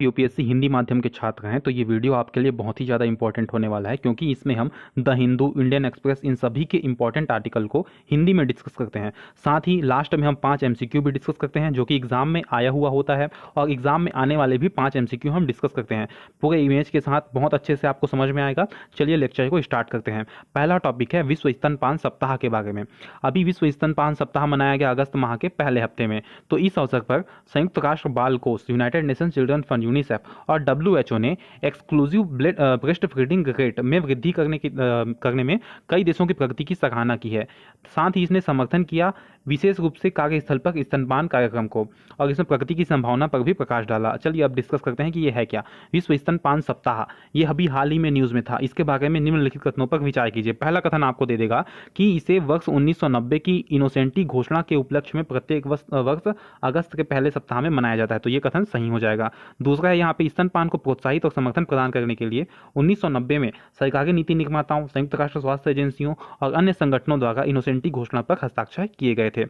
UPSC Hindi माध्यम के छात्र हैं तो ये वीडियो आपके लिए बहुत ही ज़्यादा इंपॉर्टेंट होने वाला है, क्योंकि इसमें हम द हिंदू, इंडियन एक्सप्रेस, इन सभी के इंपॉर्टेंट आर्टिकल को हिंदी में डिस्कस करते हैं। साथ ही लास्ट में हम 5 एमसीक्यू भी डिस्कस करते हैं जो कि एग्जाम में आया हुआ होता है, और एग्जाम में आने वाले भी 5 एमसीक्यू हम डिस्कस करते हैं पूरे इमेज के साथ, बहुत अच्छे से आपको समझ में आएगा। चलिए लेक्चर को स्टार्ट करते हैं। पहला टॉपिक है विश्व स्तनपान सप्ताह के बारे में। अभी विश्व स्तनपान सप्ताह मनाया गया अगस्त माह के पहले हफ्ते में, तो इस अवसर पर संयुक्त राष्ट्र बाल कोष, United nation children fund UNICEF और WHO ने एक्सक्लूसिव ब्रेस्ट फीडिंग रेट में वृद्धि करने में कई देशों की प्रगति की सराहना की है। साथ ही इसने समर्थन किया विशेष रूप से कार्यस्थल पर स्तनपान कार्यक्रम को, और इसमें प्रगति की संभावना पर भी प्रकाश डाला। चलिए अब डिस्कस करते हैं कि ये है क्या विश्व स्तनपान सप्ताह। ये अभी हाल ही में न्यूज में था, इसके बारे में निम्नलिखित कथनों पर विचार कीजिए। पहला कथन आपको दे देगा कि इसे वर्ष 1990 की इनोसेंटी घोषणा के उपलक्ष्य में प्रत्येक वर्ष अगस्त के पहले सप्ताह में मनाया जाता है, तो ये कथन सही हो जाएगा। दूसरा है यहाँ पे स्तनपान को प्रोत्साहित और समर्थन प्रदान करने के लिए 1990 में सरकारी नीति निर्माताओं, संयुक्त राष्ट्र स्वास्थ्य एजेंसियों और अन्य संगठनों द्वारा इनोसेंटी घोषणा पर हस्ताक्षर किए गए थे।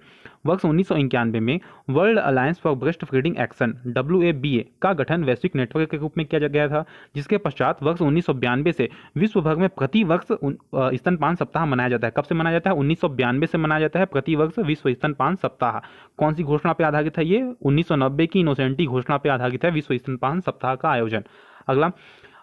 वर्ष 1991 में world alliance for breast feeding action WABA का गठन वैश्विक नेटवर्क के रूप में किया गया था, जिसके पश्चात वर्ष 1992 से विश्व भर में प्रति वर्ष स्तनपान सप्ताह मनाया जाता है। कब से मनाया जाता है? 1992 से मनाया जाता है प्रति वर्ष विश्व स्तनपान सप्ताह। कौन सी घोषणा पर आधारित है ये? 1990 की इनोसेंटी घोषणा पर आधारित है विश्व स्तनपान सप्ताह का आयोजन। अगला,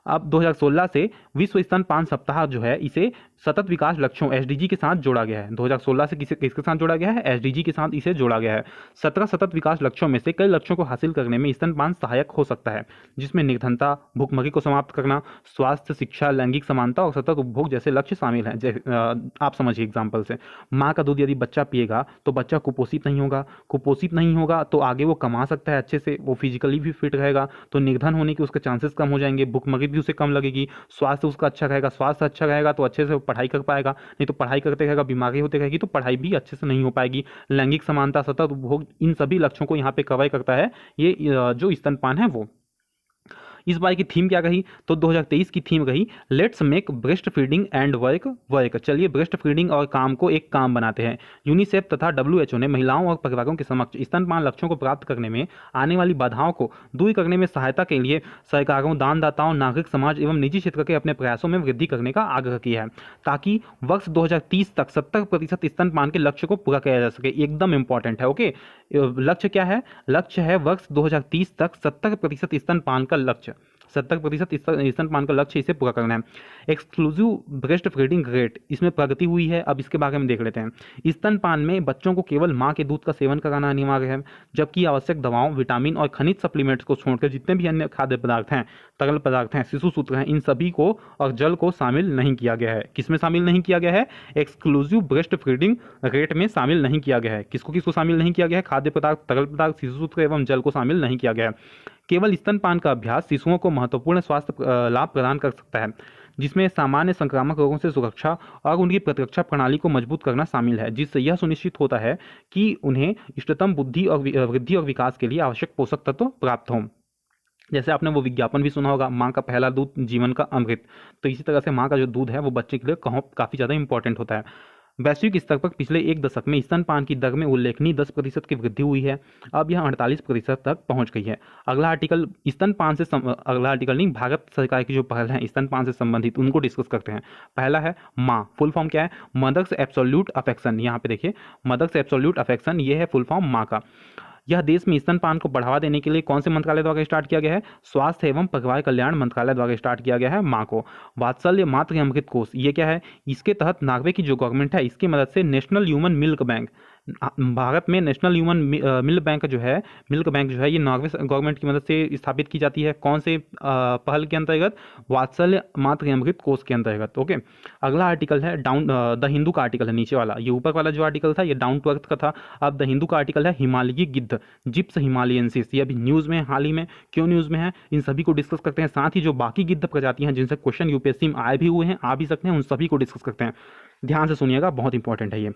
अब 2016 से विश्व स्तनपान सप्ताह जो है इसे सतत विकास लक्ष्यों SDG के साथ जोड़ा गया है। 2016 से किसके साथ जोड़ा गया है? SDG के साथ इसे जोड़ा गया है। 17 सतत विकास लक्ष्यों में से कई लक्ष्यों को हासिल करने में स्तनपान सहायक हो सकता है, जिसमें निर्धनता, भूखमरी को समाप्त करना, स्वास्थ्य, शिक्षा, लैंगिक समानता और सतत उपभोग जैसे लक्ष्य शामिल हैं। आप समझिए एग्जाम्पल से, माँ का दूध यदि बच्चा पिएगा तो बच्चा कुपोषित नहीं होगा, कुपोषित नहीं होगा तो आगे वो कमा सकता है अच्छे से, वो फिजिकली भी फिट रहेगा, तो निर्धन होने के उसके चांसेस कम हो जाएंगे, भूखमरी भी उसे कम लगेगी, स्वास्थ्य उसका अच्छा रहेगा, स्वास्थ्य अच्छा रहेगा तो अच्छे से पढ़ाई कर पाएगा, नहीं तो पढ़ाई करते रहेगा बीमारी होते रहेगी तो पढ़ाई भी अच्छे से नहीं हो पाएगी। लैंगिक समानता, सतत उपभोग, इन सभी लक्ष्यों को यहाँ पे कवर करता है ये जो स्तनपान है वो। इस बार की थीम क्या रही? तो 2023 की थीम रही let's make breast feeding and work. चलिए ब्रेस्ट फीडिंग और काम को एक काम बनाते हैं। यूनिसेफ तथा WHO ने महिलाओं और परिवारों के समक्ष स्तनपान लक्ष्यों को प्राप्त करने में आने वाली बाधाओं को दूर करने में सहायता के लिए सरकारों, दानदाताओं, नागरिक समाज एवं निजी क्षेत्र के अपने प्रयासों में वृद्धि करने का आग्रह किया है, ताकि वर्ष 2030 तक 70% स्तनपान के लक्ष्य को पूरा किया जा सके। एकदम इंपॉर्टेंट है। ओके, लक्ष्य क्या है? लक्ष्य है वर्ष 2030 तक 70% स्तनपान का लक्ष्य, 70% स्तनपान का लक्ष्य इसे पूरा करना है। एक्सक्लूसिव ब्रेस्ट फीडिंग रेट, इसमें प्रगति हुई है, अब इसके बारे में देख लेते हैं। स्तनपान में बच्चों को केवल मां के दूध का सेवन कराना अनिवार्य है, जबकि आवश्यक दवाओं, विटामिन और खनिज सप्लीमेंट्स को छोड़कर जितने भी अन्य खाद्य पदार्थ हैं, तरल पदार्थ हैं, शिशु सूत्र हैं, इन सभी को और जल को शामिल नहीं किया गया है। किसमें शामिल नहीं किया गया है? एक्सक्लूसिव ब्रेस्ट फीडिंग रेट में शामिल नहीं किया गया है। किसको किसको शामिल नहीं किया गया है? खाद्य पदार्थ, तरल पदार्थ, शिशु सूत्र एवं जल को शामिल नहीं किया गया है। केवल स्तनपान का अभ्यास शिशुओं को महत्वपूर्ण स्वास्थ्य लाभ प्रदान कर सकता है, जिसमें सामान्य संक्रामक रोगों से सुरक्षा और उनकी प्रतिरक्षा प्रणाली को मजबूत करना शामिल है, जिससे यह सुनिश्चित होता है कि उन्हें इष्टतम बुद्धि और वृद्धि और विकास के लिए आवश्यक पोषक तत्व प्राप्त हों। जैसे आपने वो विज्ञापन भी सुना होगा, माँ का पहला दूध जीवन का अमृत, तो इसी तरह से माँ का जो दूध है वो बच्चे के लिए काफ़ी ज़्यादा इंपॉर्टेंट होता है। वैश्विक स्तर पर पिछले एक दशक में स्तनपान की दर में उल्लेखनीय 10% की वृद्धि हुई है, अब यह 48% तक पहुंच गई है। अगला आर्टिकल स्तनपान से अगला आर्टिकल नहीं, भारत सरकार की जो पहल है स्तनपान से संबंधित उनको डिस्कस करते हैं। पहला है माँ, फुल फॉर्म क्या है? Mother's absolute affection. यहाँ पे देखिए मदर्स एब्सोल्यूट अफेक्शन, ये है फुल फॉर्म माँ का। यह देश में स्तनपान को बढ़ावा देने के लिए कौन से मंत्रालय द्वारा स्टार्ट किया गया है? स्वास्थ्य एवं परिवार कल्याण मंत्रालय द्वारा स्टार्ट किया गया है माँ को। वात्सल्य मातृ अमृत कोष, ये क्या है? इसके तहत नार्वे की जो गवर्नमेंट है इसकी मदद से national human milk bank, Bharat में नेशनल ह्यूमन मिल्क बैंक जो है ये नॉर्वे गवर्नमेंट की मदद से स्थापित की जाती है। कौन से पहल के अंतर्गत? वात्सल्य मातृ अमृत कोष के अंतर्गत। ओके, अगला आर्टिकल है द हिंदू का आर्टिकल है नीचे वाला। ये ऊपर वाला जो आर्टिकल था ये डाउन टू अर्थ का था। अब द हिंदू का आर्टिकल है हिमालयी गिद्ध, जिप्स हिमालयेंसिस। ये अभी न्यूज़ में हाल ही में, क्यों न्यूज़ में है, इन सभी को डिस्कस करते हैं। साथ ही जो बाकी गिद्ध प्रजातियां हैं जिनसे क्वेश्चन यूपीएससी में आए भी हुए हैं, आ भी सकते हैं, उन सभी को डिस्कस करते हैं। ध्यान से सुनिएगा, बहुत इंपॉर्टेंट है ये।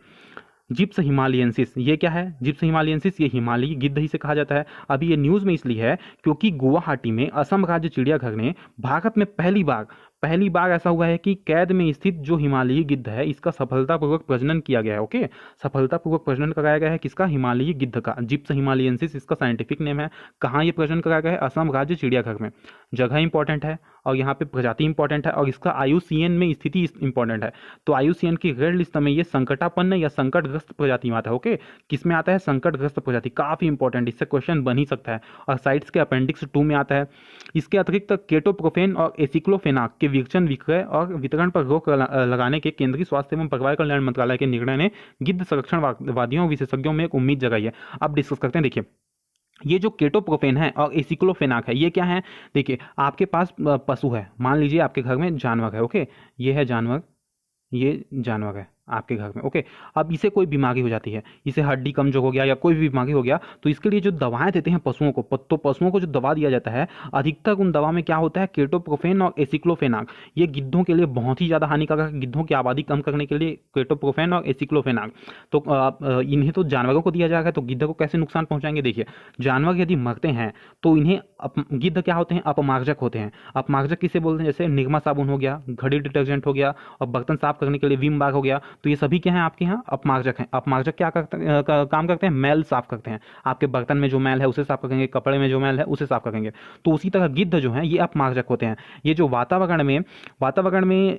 जिप्स हिमालयेंसिस, ये क्या है? जिप्स हिमालयेंसिस ये हिमालयी गिद्ध ही से कहा जाता है। अभी ये न्यूज़ में इसलिए है क्योंकि गुवाहाटी में असम राज्य चिड़ियाघर ने भारत में पहली बार पहली बार ऐसा हुआ है कि कैद में स्थित जो हिमालयी गिद्ध है इसका सफलतापूर्वक प्रजनन किया गया है। ओके, सफलतापूर्वक प्रजनन कराया गया है किसका? हिमालयी गिद्ध का। जिप्स हिमालयेंसिस इसका साइंटिफिक नेम है। कहाँ ये प्रजनन कराया गया है? असम राज्य चिड़ियाघर में। जगह इंपॉर्टेंट है और यहाँ पे प्रजाति इंपॉर्टेंट है और इसका आयुसीएन में स्थिति इंपॉर्टेंट है। तो आयुसीएन की रेड लिस्ट में ये संकटापन्न या संकटग्रस्त प्रजाति में आता है। ओके, किस में आता है? संकटग्रस्त प्रजाति। काफी इंपॉर्टेंट, इससे क्वेश्चन बन ही सकता है और साइट्स के अपेंडिक्स 2 में आता है। इसके अतिरिक्त केटोप्रोफेन और एसिक्लोफेनाक के विचलन, विक्रय और वितरण पर रोक लगाने के केंद्रीय स्वास्थ्य एवं परिवार कल्याण मंत्रालय के निर्णय ने गिद्ध संरक्षणवादियों विशेषज्ञों में एक उम्मीद जगाई है। अब डिस्कस करते हैं। देखिए, ये जो केटोप्रोफेन है और एसिक्लोफेनाक है, ये क्या है? देखिए, आपके पास पशु है, मान लीजिए आपके घर में जानवर है। ओके, ये है जानवर, ये जानवर है आपके घर में। ओके, अब इसे कोई बीमारी हो जाती है, इसे हड्डी कमजोर हो गया या कोई भी बीमारी हो गया, तो इसके लिए जो दवाएं देते हैं पशुओं को, तो पशुओं को जो दवा दिया जाता है, अधिकतर उन दवा में क्या होता है? केटोप्रोफेन और एसिक्लोफेनाक। ये गिद्धों के लिए बहुत ही ज़्यादा हानिकारक है। गिद्धों की आबादी कम करने के लिए केटोप्रोफेन और एसिक्लोफेनाक, तो इन्हें तो जानवरों को दिया जाएगा, तो गिद्ध को कैसे नुकसान पहुंचाएंगे? देखिए, जानवर यदि मरते हैं तो इन्हें गिद्ध क्या होते हैं? अपमार्जक होते हैं। अपमार्जक किसे बोलते हैं? जैसे निरमा साबुन हो गया, घड़ी डिटर्जेंट हो गया और बर्तन साफ करने के लिए विम बार हो गया, तो ये सभी क्या हैं? आपके यहाँ अपमार्जक हैं। अपमार्जक क्या काम करते हैं? मैल साफ करते हैं। आपके बर्तन में जो मैल है उसे साफ करेंगे, कपड़े में जो मैल है उसे साफ करेंगे। तो उसी तरह गिद्ध जो है ये अपमार्जक होते हैं। ये जो वातावरण में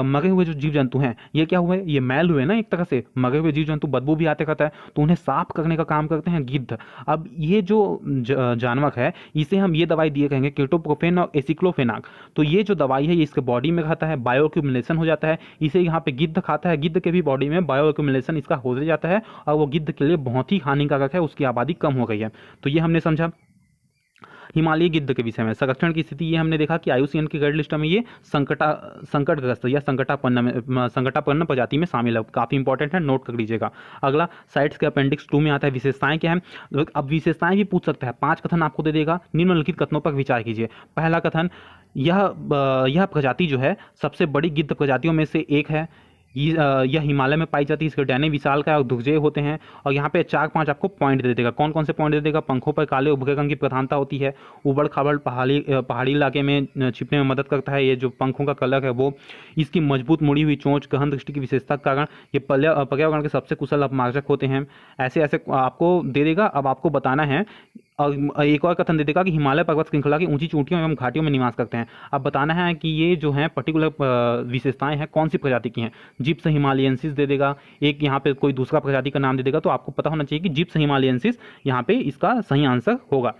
मरे हुए जो जीव जंतु हैं, ये क्या हुए? ये मैल हुए ना, एक तरह से मरे हुए जीव जंतु बदबू भी आते रहता है, तो उन्हें साफ करने का काम करते हैं गिद्ध। अब ये जो जानवर है, इसे हम ये दवाई दिए कहेंगे केटोप्रोफेन और एसिक्लोफेनाक। तो ये जो दवाई है ये इसके बॉडी में खाता है, बायो एक्यूमुलेशन हो जाता है, इसे यहाँ पे गिद्ध खाता है। गिद्ध के भी बॉडी में बायो एक्यूमुलेशन इसका हो जाता है और वो गिद्ध के लिए बहुत ही हानिकारक है, उसकी आबादी कम हो गई है। तो ये हमने समझा हिमालयी गिद्ध के विषय में। संरक्षण की स्थिति ये हमने देखा कि आयुसीएन की रेड लिस्ट में ये संकटग्रस्त या संकटापन्न प्रजाति में शामिल है। काफी इंपॉर्टेंट है, नोट कर लीजिएगा। अगला साइट्स के अपेंडिक्स 2 में आता है। विशेषताएं क्या है? अब विशेषताएं भी पूछ सकता है। 5 कथन आपको दे देगा, निम्नलिखित कथनों पर विचार कीजिए। पहला कथन, यह प्रजाति जो है सबसे बड़ी गिद्ध प्रजातियों में से एक है। यह हिमालय में पाई जाती है। इसके डैने विशालकाय और दुर्जेय होते हैं। और यहाँ पे 4-5 आपको पॉइंट दे देगा। कौन कौन से पॉइंट दे देगा? पंखों पर काले उभरे रंग की प्रधानता होती है। उबड़ खाबड़ पहाड़ी इलाके में छिपने में मदद करता है। ये जो पंखों का कलर है वो, इसकी मजबूत मुड़ी हुई चोंच, गहन दृष्टि की विशेषता के कारण ये पर्यावरण के सबसे कुशल अपमार्जक होते हैं। ऐसे ऐसे आपको दे देगा। अब आपको बताना है, और एक और कथन दे देगा कि हिमालय पर्वत श्रृंखला की ऊंची चोटियों एवं घाटियों में निवास करते हैं। अब बताना है कि ये जो है पर्टिकुलर विशेषताएं हैं कौन सी प्रजाति की हैं। जिप्स हिमालयेंसिस दे देगा। एक यहाँ पे कोई दूसरा प्रजाति का नाम दे देगा, तो आपको पता होना चाहिए कि जिप्स हिमालयेंसिस यहाँ पे इसका सही आंसर होगा।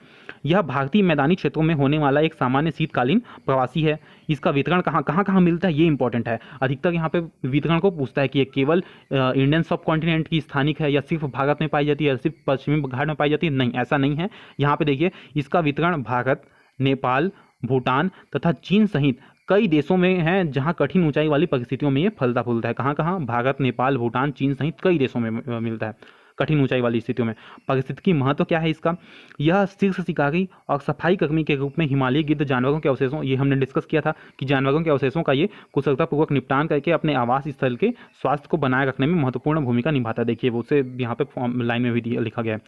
यह भारतीय मैदानी क्षेत्रों में होने वाला एक सामान्य शीतकालीन प्रवासी है। इसका वितरण कहाँ मिलता है, ये इंपॉर्टेंट है। अधिकतर यहाँ पे वितरण को पूछता है कि ये केवल इंडियन सब कॉन्टिनेंट की स्थानिक है या सिर्फ भारत में पाई जाती है या सिर्फ पश्चिमी घाट में पाई जाती है। नहीं, ऐसा नहीं है। यहाँ पे देखिए, इसका वितरण भारत, नेपाल, भूटान तथा चीन सहित कई देशों में है जहां कठिन ऊंचाई वाली परिस्थितियों में ये फलता फूलता है। कहाँ? भारत, नेपाल, भूटान, चीन सहित कई देशों में मिलता है कठिन ऊंचाई वाली स्थितियों में। पारिस्थितिकी महत्व क्या है इसका? यह शीर्ष शिकारी और सफाई कर्मी के रूप में हिमालयी गिद्ध जानवरों के अवशेषों, ये हमने डिस्कस किया था कि जानवरों के अवशेषों का ये कुशलतापूर्वक निपटान करके अपने आवास स्थल के स्वास्थ्य को बनाए रखने में महत्वपूर्ण भूमिका निभाता है। देखिए, वो उसे यहाँ पे लाइन में भी लिखा गया है।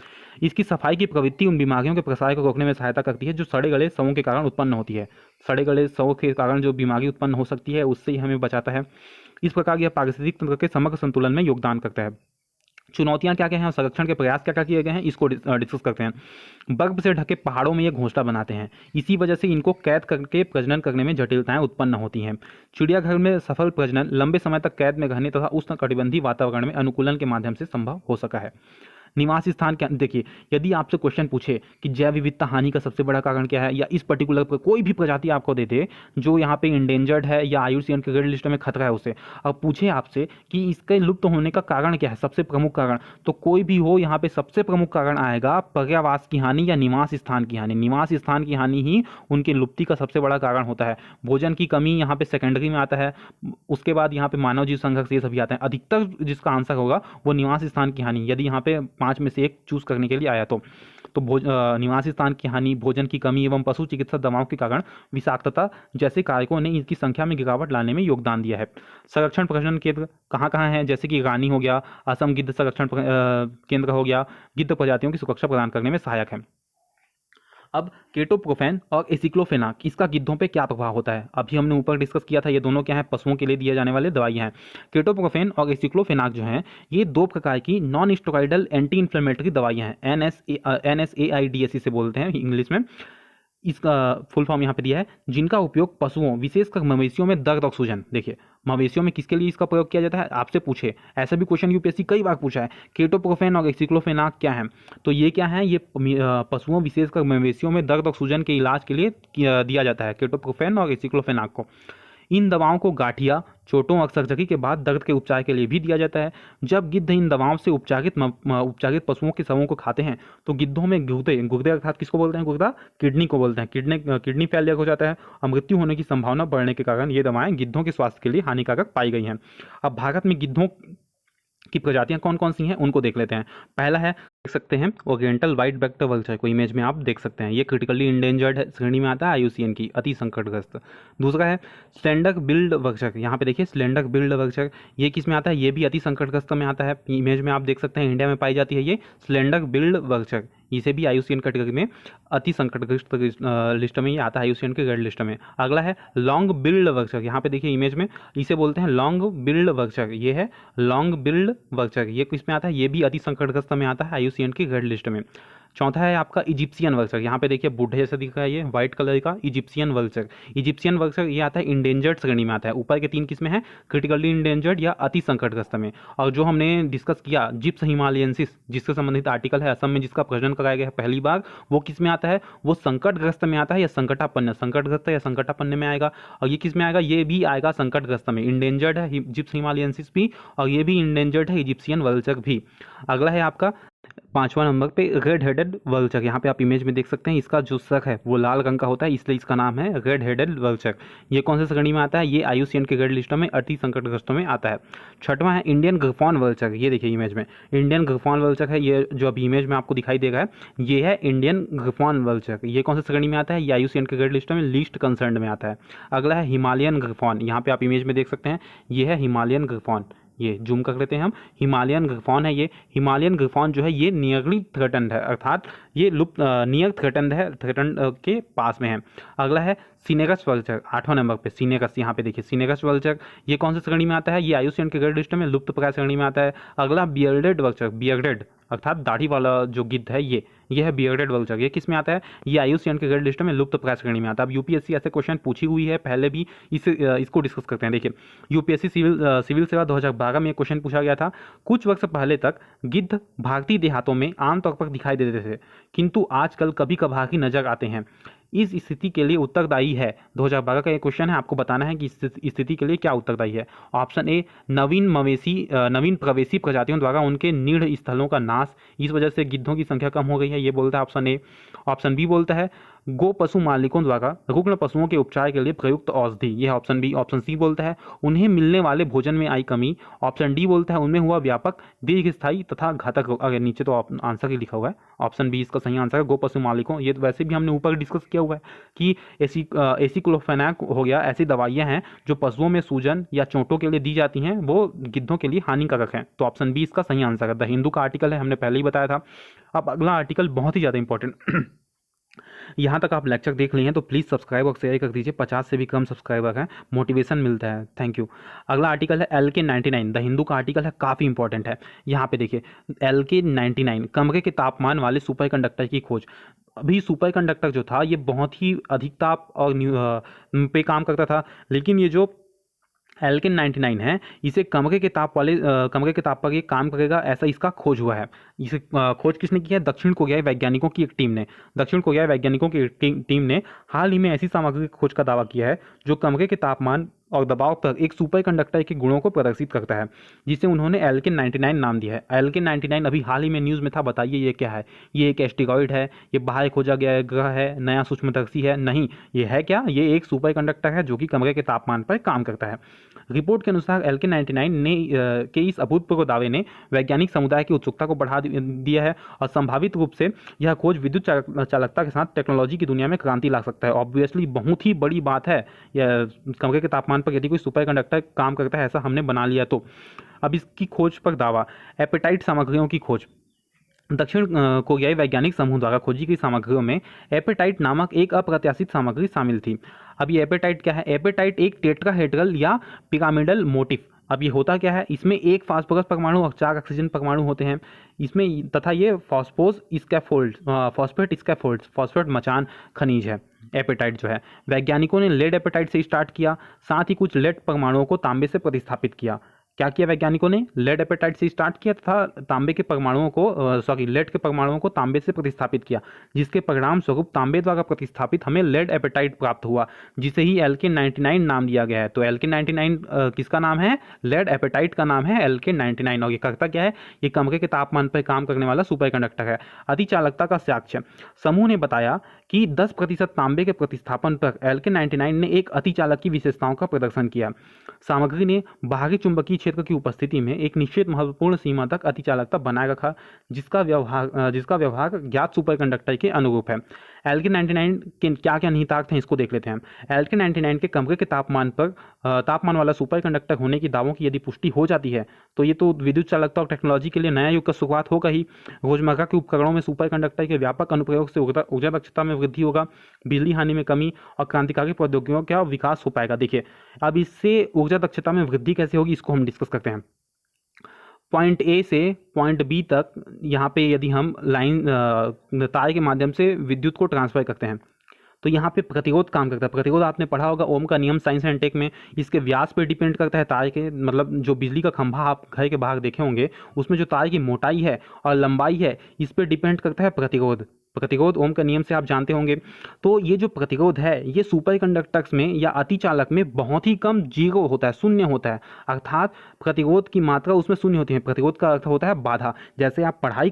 इसकी सफाई की प्रवृत्ति उन बीमारियों के प्रसार को रोकने में सहायता करती है जो सड़े गले शवों के कारण उत्पन्न होती है। सड़े गले शवों के कारण जो बीमारी उत्पन्न हो सकती है उससे ही हमें बचाता है। इस प्रकार यह पारिस्थितिक तंत्र के समग्र संतुलन में योगदान करता है। चुनौतियां क्या क्या हैं और संरक्षण के प्रयास क्या क्या किए गए हैं, इसको डिस्कस करते हैं। बर्फ से ढके पहाड़ों में ये घोंसला बनाते हैं। इसी वजह से इनको कैद करके प्रजनन करने में जटिलताएं उत्पन्न होती हैं। चिड़ियाघर में सफल प्रजनन लंबे समय तक कैद में रहने तथा उष्णकटिबंधीय वातावरण में अनुकूलन के माध्यम से संभव हो सका है। निवास स्थान क्या? देखिए, यदि आपसे क्वेश्चन पूछे कि जैव विविधता हानि का सबसे बड़ा कारण क्या है, या इस पर्टिकुलर कोई भी प्रजाति आपको दे दे जो यहाँ पे इंडेंजर्ड है या आईयूसीएन के रेड लिस्ट में खतरा है उसे, अब पूछे आपसे कि इसके लुप्त होने का कारण क्या है, सबसे प्रमुख कारण, तो कोई भी हो यहाँ पे सबसे प्रमुख कारण आएगा पर्यावास की हानि या निवास स्थान की हानि। निवास स्थान की हानि ही उनकी लुप्ति का सबसे बड़ा कारण होता है। भोजन की कमी यहाँ पे सेकेंडरी में आता है। उसके बाद यहाँ पे मानव जीव संघर्ष, ये सभी आता है। अधिकतर जिसका आंसर होगा वो निवास स्थान की हानि। यदि यहाँ पे 5 में से एक चूज करने के लिए आया तो निवास स्थान की हानि, भोजन की कमी एवं पशु चिकित्सा दवाओं के कारण विषाक्तता जैसे कारकों ने इनकी संख्या में गिरावट लाने में योगदान दिया है। संरक्षण प्रजनन केंद्र कहाँ कहाँ है, जैसे कि रानी हो गया, असम गिद्ध संरक्षण केंद्र हो गया, गिद्ध प्रजातियों की सुरक्षा प्रदान करने में सहायक है। अब केटोप्रोफेन और एसिक्लोफेनाक, इसका गिद्धों पे क्या प्रभाव होता है? अभी हमने ऊपर डिस्कस किया था, ये दोनों क्या है, पशुओं के लिए दिए जाने वाले दवाइयाँ हैं। केटोप्रोफेन और एसिक्लोफेनाक जो हैं, ये दो प्रकार की नॉन स्टेरॉइडल एंटी इन्फ्लेमेटरी दवाइयाँ हैं। NSAIDs इसे बोलते हैं इंग्लिश में। इसका फुल फॉर्म यहाँ पे दिया है, जिनका उपयोग पशुओं विशेषकर मवेशियों में दर्द और सूजन, देखिए मवेशियों में किसके लिए इसका प्रयोग किया जाता है, आपसे पूछे, ऐसा भी क्वेश्चन यूपीएससी कई बार पूछा है। केटोप्रोफेन और एसिक्लोफेनाक क्या है? तो ये क्या है, ये पशुओं विशेषकर मवेशियों में दर्द और सूजन के इलाज के लिए दिया जाता है, केटोप्रोफेन और एसिक्लोफेनाक को। इन दवाओं को गांठिया, चोटों और सर्जरी के बाद दर्द के उपचार के लिए भी दिया जाता है। जब गिद्ध इन दवाओं से उपचारित पशुओं के शवों को खाते हैं तो गिद्धों में गुर्दे अर्थात किसको बोलते हैं, गुर्दा, किडनी को बोलते हैं, किडनी फेलियर हो जाता है और मृत्यु होने की संभावना बढ़ने के कारण ये दवाएं गिद्धों के स्वास्थ्य के लिए हानिकारक पाई गई हैं। अब भारत में गिद्धों की प्रजातियां कौन कौन सी हैं उनको देख लेते हैं। पहला है, देख सकते हैं, ओरिएंटल व्हाइट बैक्टर वल्चर को इमेज में आप देख सकते हैं, ये क्रिटिकली इंडेंजर्ड श्रेणी में आता है, IUCN की, अति संकटग्रस्त। दूसरा है स्लेंडर बिल्ड वल्चर, यहाँ पे देखिए स्लेंडर बिल्ड वल्चर, ये किस में आता है, ये भी अति संकटग्रस्त में आता है, इमेज में आप देख सकते हैं, इंडिया में पाई जाती है ये स्लेंडर बिल्ड वल्चर, इसे भी IUCN कैटेगरी में अति संकटग्रस्त लिस्ट में ये आता है, IUCN के रेड लिस्ट में। अगला है लॉन्ग बिल्ड वल्चर, यहाँ पे देखिए इमेज में, इसे बोलते हैं लॉन्ग बिल्ड वल्चर, ये है लॉन्ग बिल्ड वल्चर, ये किस में आता है, ये भी अति संकटग्रस्त में आता है, IUCN की रेड लिस्ट में। चौथा है आपका इजिप्शियन वल्चर, यहाँ पे देखिए बूढ़े जैसा दिख रहा है, ये व्हाइट कलर का इजिप्शियन वल्चर। इजिप्शियन वल्चर ये आता है इंडेंजर्ड श्रेणी में आता है, ऊपर के 3 किस में है, क्रिटिकली इंडेंजर्ड या अति संकटग्रस्त में। और जो हमने डिस्कस किया जिप्स हिमालयंसिस, जिससे संबंधित आर्टिकल है, असम में जिसका प्रजनन कराया गया है पहली बार, वो किस में आता है, वो संकटग्रस्त में आता है या संकटापन्न, संकटग्रस्त या संकटापन्न में आएगा। और ये किस में आएगा, ये भी आएगा संकटग्रस्त में, इंडेंजर्ड है जिप्स हिमालयंसिस भी और ये भी इंडेंजर्ड है इजिप्शियन वल्चर भी। अगला है आपका 5वां नंबर पे रेड हेडेड वल्चर, यहाँ पे आप इमेज में देख सकते हैं, इसका जो सर है वो लाल रंग का होता है, इसलिए इसका नाम है रेड हेडेड वल्चर। ये कौन से श्रेणी में आता है, ये IUCN के रेड लिस्ट में अति संकटग्रस्तों में आता है। 6वां है इंडियन ग्रिफॉन वल्चर, ये देखिए इमेज में इंडियन ग्रिफॉन वल्चर है, ये जो अभी इमेज में आपको दिखाई दे रहा है, ये है इंडियन ग्रिफॉन वल्चर। ये कौन से श्रेणी में आता है, ये IUCN के रेड लिस्ट में लीस्ट कंसर्न में आता है। अगला है हिमालयन ग्रिफॉन, यहाँ पे आप इमेज में देख सकते हैं, ये है हिमालयन ग्रिफॉन, ये जूम कर लेते हैं हम, हिमालयन ग्रिफॉन है ये। हिमालयन ग्रिफॉन जो है ये नियरली थ्रेटन्ड है, अर्थात ये लुप्त नियर थ्रेटन्ड है, थ्रेटन्ड के पास में है। अगला है सिनेरस वल्चर, 8वां नंबर पे सिनेरस, यहाँ पे देखिए सिनेरस वल्चर, ये कौन से श्रेणी में आता है, ये IUCN के रेड लिस्ट में लुप्त प्राय श्रेणी में आता है। अगला बियर्डेड वल्चर, बियर्डेड अर्थात दाढ़ी वाला जो गिद्ध है ये है बियर्डेड वल्चर, ये किस में आता है, ये IUCN के रेड लिस्ट में लुप्त प्राय श्रेणी में आता है। अब यूपीएससी ऐसे क्वेश्चन पूछी हुई है पहले भी, इसको डिस्कस करते हैं। देखिए यूपीएससी सिविल सेवा 2012 में क्वेश्चन पूछा गया था, कुछ वर्ष पहले तक गिद्ध भारतीय देहातों में आमतौर पर दिखाई देते थे, किंतु आजकल कभी कभार ही नजर आते हैं। इस स्थिति के लिए उत्तरदायी है, 2012 का ये क्वेश्चन है, आपको बताना है कि इस स्थिति के लिए क्या उत्तरदायी है। ऑप्शन ए, नवीन प्रवेशी प्रजातियों द्वारा उनके नीड़ स्थलों का नाश, इस वजह से गिद्धों की संख्या कम हो गई है, ये बोलता है ऑप्शन ए। ऑप्शन बी बोलता है गो पशु मालिकों द्वारा रुग्ण पशुओं के उपचार के लिए प्रयुक्त औषधि, यह है ऑप्शन बी। ऑप्शन सी बोलता है उन्हें मिलने वाले भोजन में आई कमी। ऑप्शन डी बोलता है उनमें हुआ व्यापक दीर्घस्थाई तथा घातक रोग। अगर नीचे तो आंसर ही लिखा हुआ है, ऑप्शन बी इसका सही आंसर है, गो पशु मालिकों। ये तो वैसे भी हमने ऊपर डिस्कस किया हुआ है कि एसिक्लोफेनाक हो गया, ऐसी दवाइयाँ हैं जो पशुओं में सूजन या चोटों के लिए दी जाती हैं, वो गिद्धों के लिए हानिकारक हैं। तो ऑप्शन बी इसका सही आंसर है। द हिंदू का आर्टिकल है, हमने पहले ही बताया था। अब अगला आर्टिकल बहुत ही ज़्यादा इंपॉर्टेंट यहाँ तक आप लेक्चर देख लिए हैं तो प्लीज़ सब्सक्राइब और शेयर कर दीजिए, 50 से भी कम सब्सक्राइबर हैं, मोटिवेशन मिलता है, थैंक यू। अगला आर्टिकल है LK99, द हिंदू का आर्टिकल है, काफ़ी इंपॉर्टेंट है। यहाँ पे देखिए LK99, कमरे के तापमान वाले सुपर कंडक्टर की खोज। अभी सुपर कंडक्टर जो था ये बहुत ही अधिक ताप और पे काम करता था, लेकिन ये जो LK99 है इसे कमरे के ताप पर ये काम करेगा, ऐसा इसका खोज हुआ है। इसे खोज किसने की है, दक्षिण कोरियाई वैज्ञानिकों की एक टीम ने। दक्षिण कोरियाई वैज्ञानिकों की टीम ने हाल ही में ऐसी सामग्री की खोज का दावा किया है जो कमरे के तापमान और दबाव पर एक सुपर कंडक्टर के गुणों को प्रदर्शित करता है, जिसे उन्होंने LK99 नाम दिया है। LK99 अभी हाल ही में न्यूज़ में था, बताइए ये क्या है। ये एक एस्टेरॉइड है, ये बाहर खोजा गया ग्रह है, नया सूक्ष्मदर्शी है? नहीं, ये है क्या, ये एक सुपर कंडक्टर है जो कि कमरे के तापमान पर काम करता है। रिपोर्ट के अनुसार LK99 ने के इस अभूतपूर्व दावे ने वैज्ञानिक समुदाय की उत्सुकता को बढ़ा दिया है और संभावित रूप से यह खोज विद्युत चालकता के साथ टेक्नोलॉजी की दुनिया में क्रांति ला सकता है। ऑब्वियसली बहुत ही बड़ी बात है, यह कमरे के तापमान पर यदि कोई सुपर कंडक्टर काम करता है, ऐसा हमने बना लिया तो। अब इसकी खोज पर दावा, एपेटाइट सामग्रियों की खोज। दक्षिण कोरियाई वैज्ञानिक समूह द्वारा खोजी गई सामग्रियों में एपेटाइट नामक एक अप्रत्याशित सामग्री शामिल थी। अब ये एपेटाइट क्या है? एपेटाइट एक टेट्राहेड्रल या पिरामिडल मोटिफ। अब ये होता क्या है? इसमें एक फास्फोरस परमाणु और 4 ऑक्सीजन परमाणु होते हैं इसमें, तथा ये फॉस्फेट मचान खनिज है। एपेटाइट जो है, वैज्ञानिकों ने लेड एपेटाइट से स्टार्ट किया, साथ ही कुछ लेड परमाणुओं को तांबे से प्रतिस्थापित किया। क्या किया वैज्ञानिकों ने? लेड एपेटाइट से स्टार्ट किया तथा तांबे के परमाणुओं को लेड के परमाणुओं को तांबे से प्रतिस्थापित किया, जिसके परिणाम स्वरूप तांबे द्वारा प्रतिस्थापित हमें लेड एपेटाइट प्राप्त हुआ, जिसे ही LK99 नाम दिया गया है। तो LK99 किसका नाम है? लेड एपेटाइट का नाम है LK99। और ये करता क्या है? ये कमरे के तापमान पर काम करने वाला सुपर कंडक्टर है। अतिचालकता का साक्ष्य, समूह ने बताया कि 10% तांबे के प्रतिस्थापन पर LK99 ने एक अतिचालक की विशेषताओं का प्रदर्शन किया। सामग्री ने बाहरी चुंबकीय क्षेत्र की उपस्थिति में एक निश्चित महत्वपूर्ण सीमा तक अतिचालकता बनाए रखा, जिसका व्यवहार ज्ञात सुपरकंडक्टर के अनुरूप है। LK99 के क्या क्या निहितार्थ हैं, इसको देख लेते हैं। LK99 के कमरे के तापमान वाला सुपरकंडक्टर होने की दावों की यदि पुष्टि हो जाती है तो ये तो विद्युत चालकता और टेक्नोलॉजी के लिए नया युग का शुरुआत होगा ही। रोजमर्रा के उपकरणों में सुपरकंडक्टर के व्यापक अनुप्रयोग से ऊर्जा दक्षता में वृद्धि होगा, बिजली हानि में कमी और क्रांतिकारी प्रौद्योगिकियों का विकास हो पाएगा। देखिए, अब इससे ऊर्जा दक्षता में वृद्धि कैसे होगी, इसको हम डिस्कस करते हैं। पॉइंट ए से पॉइंट बी तक यहाँ पे यदि हम तार के माध्यम से विद्युत को ट्रांसफर करते हैं तो यहाँ पे प्रतिरोध काम करता है। प्रतिरोध आपने पढ़ा होगा ओम का नियम साइंस एंड टेक में। इसके व्यास पे डिपेंड करता है तार के, मतलब जो बिजली का खंभा आप घर के बाहर देखे होंगे उसमें जो तार की मोटाई है और लंबाई है, इस पे डिपेंड करता है प्रतिरोध ओम का नियम से आप जानते होंगे। तो ये जो प्रतिरोध है ये सुपर कंडक्टर्स में या अतिचालक में बहुत ही कम, जीरो होता है, शून्य होता है। अर्थात प्रतिरोध की मात्रा उसमें शून्य होती है। प्रतिरोध का अर्थ होता है बाधा। जैसे आप पढ़ाई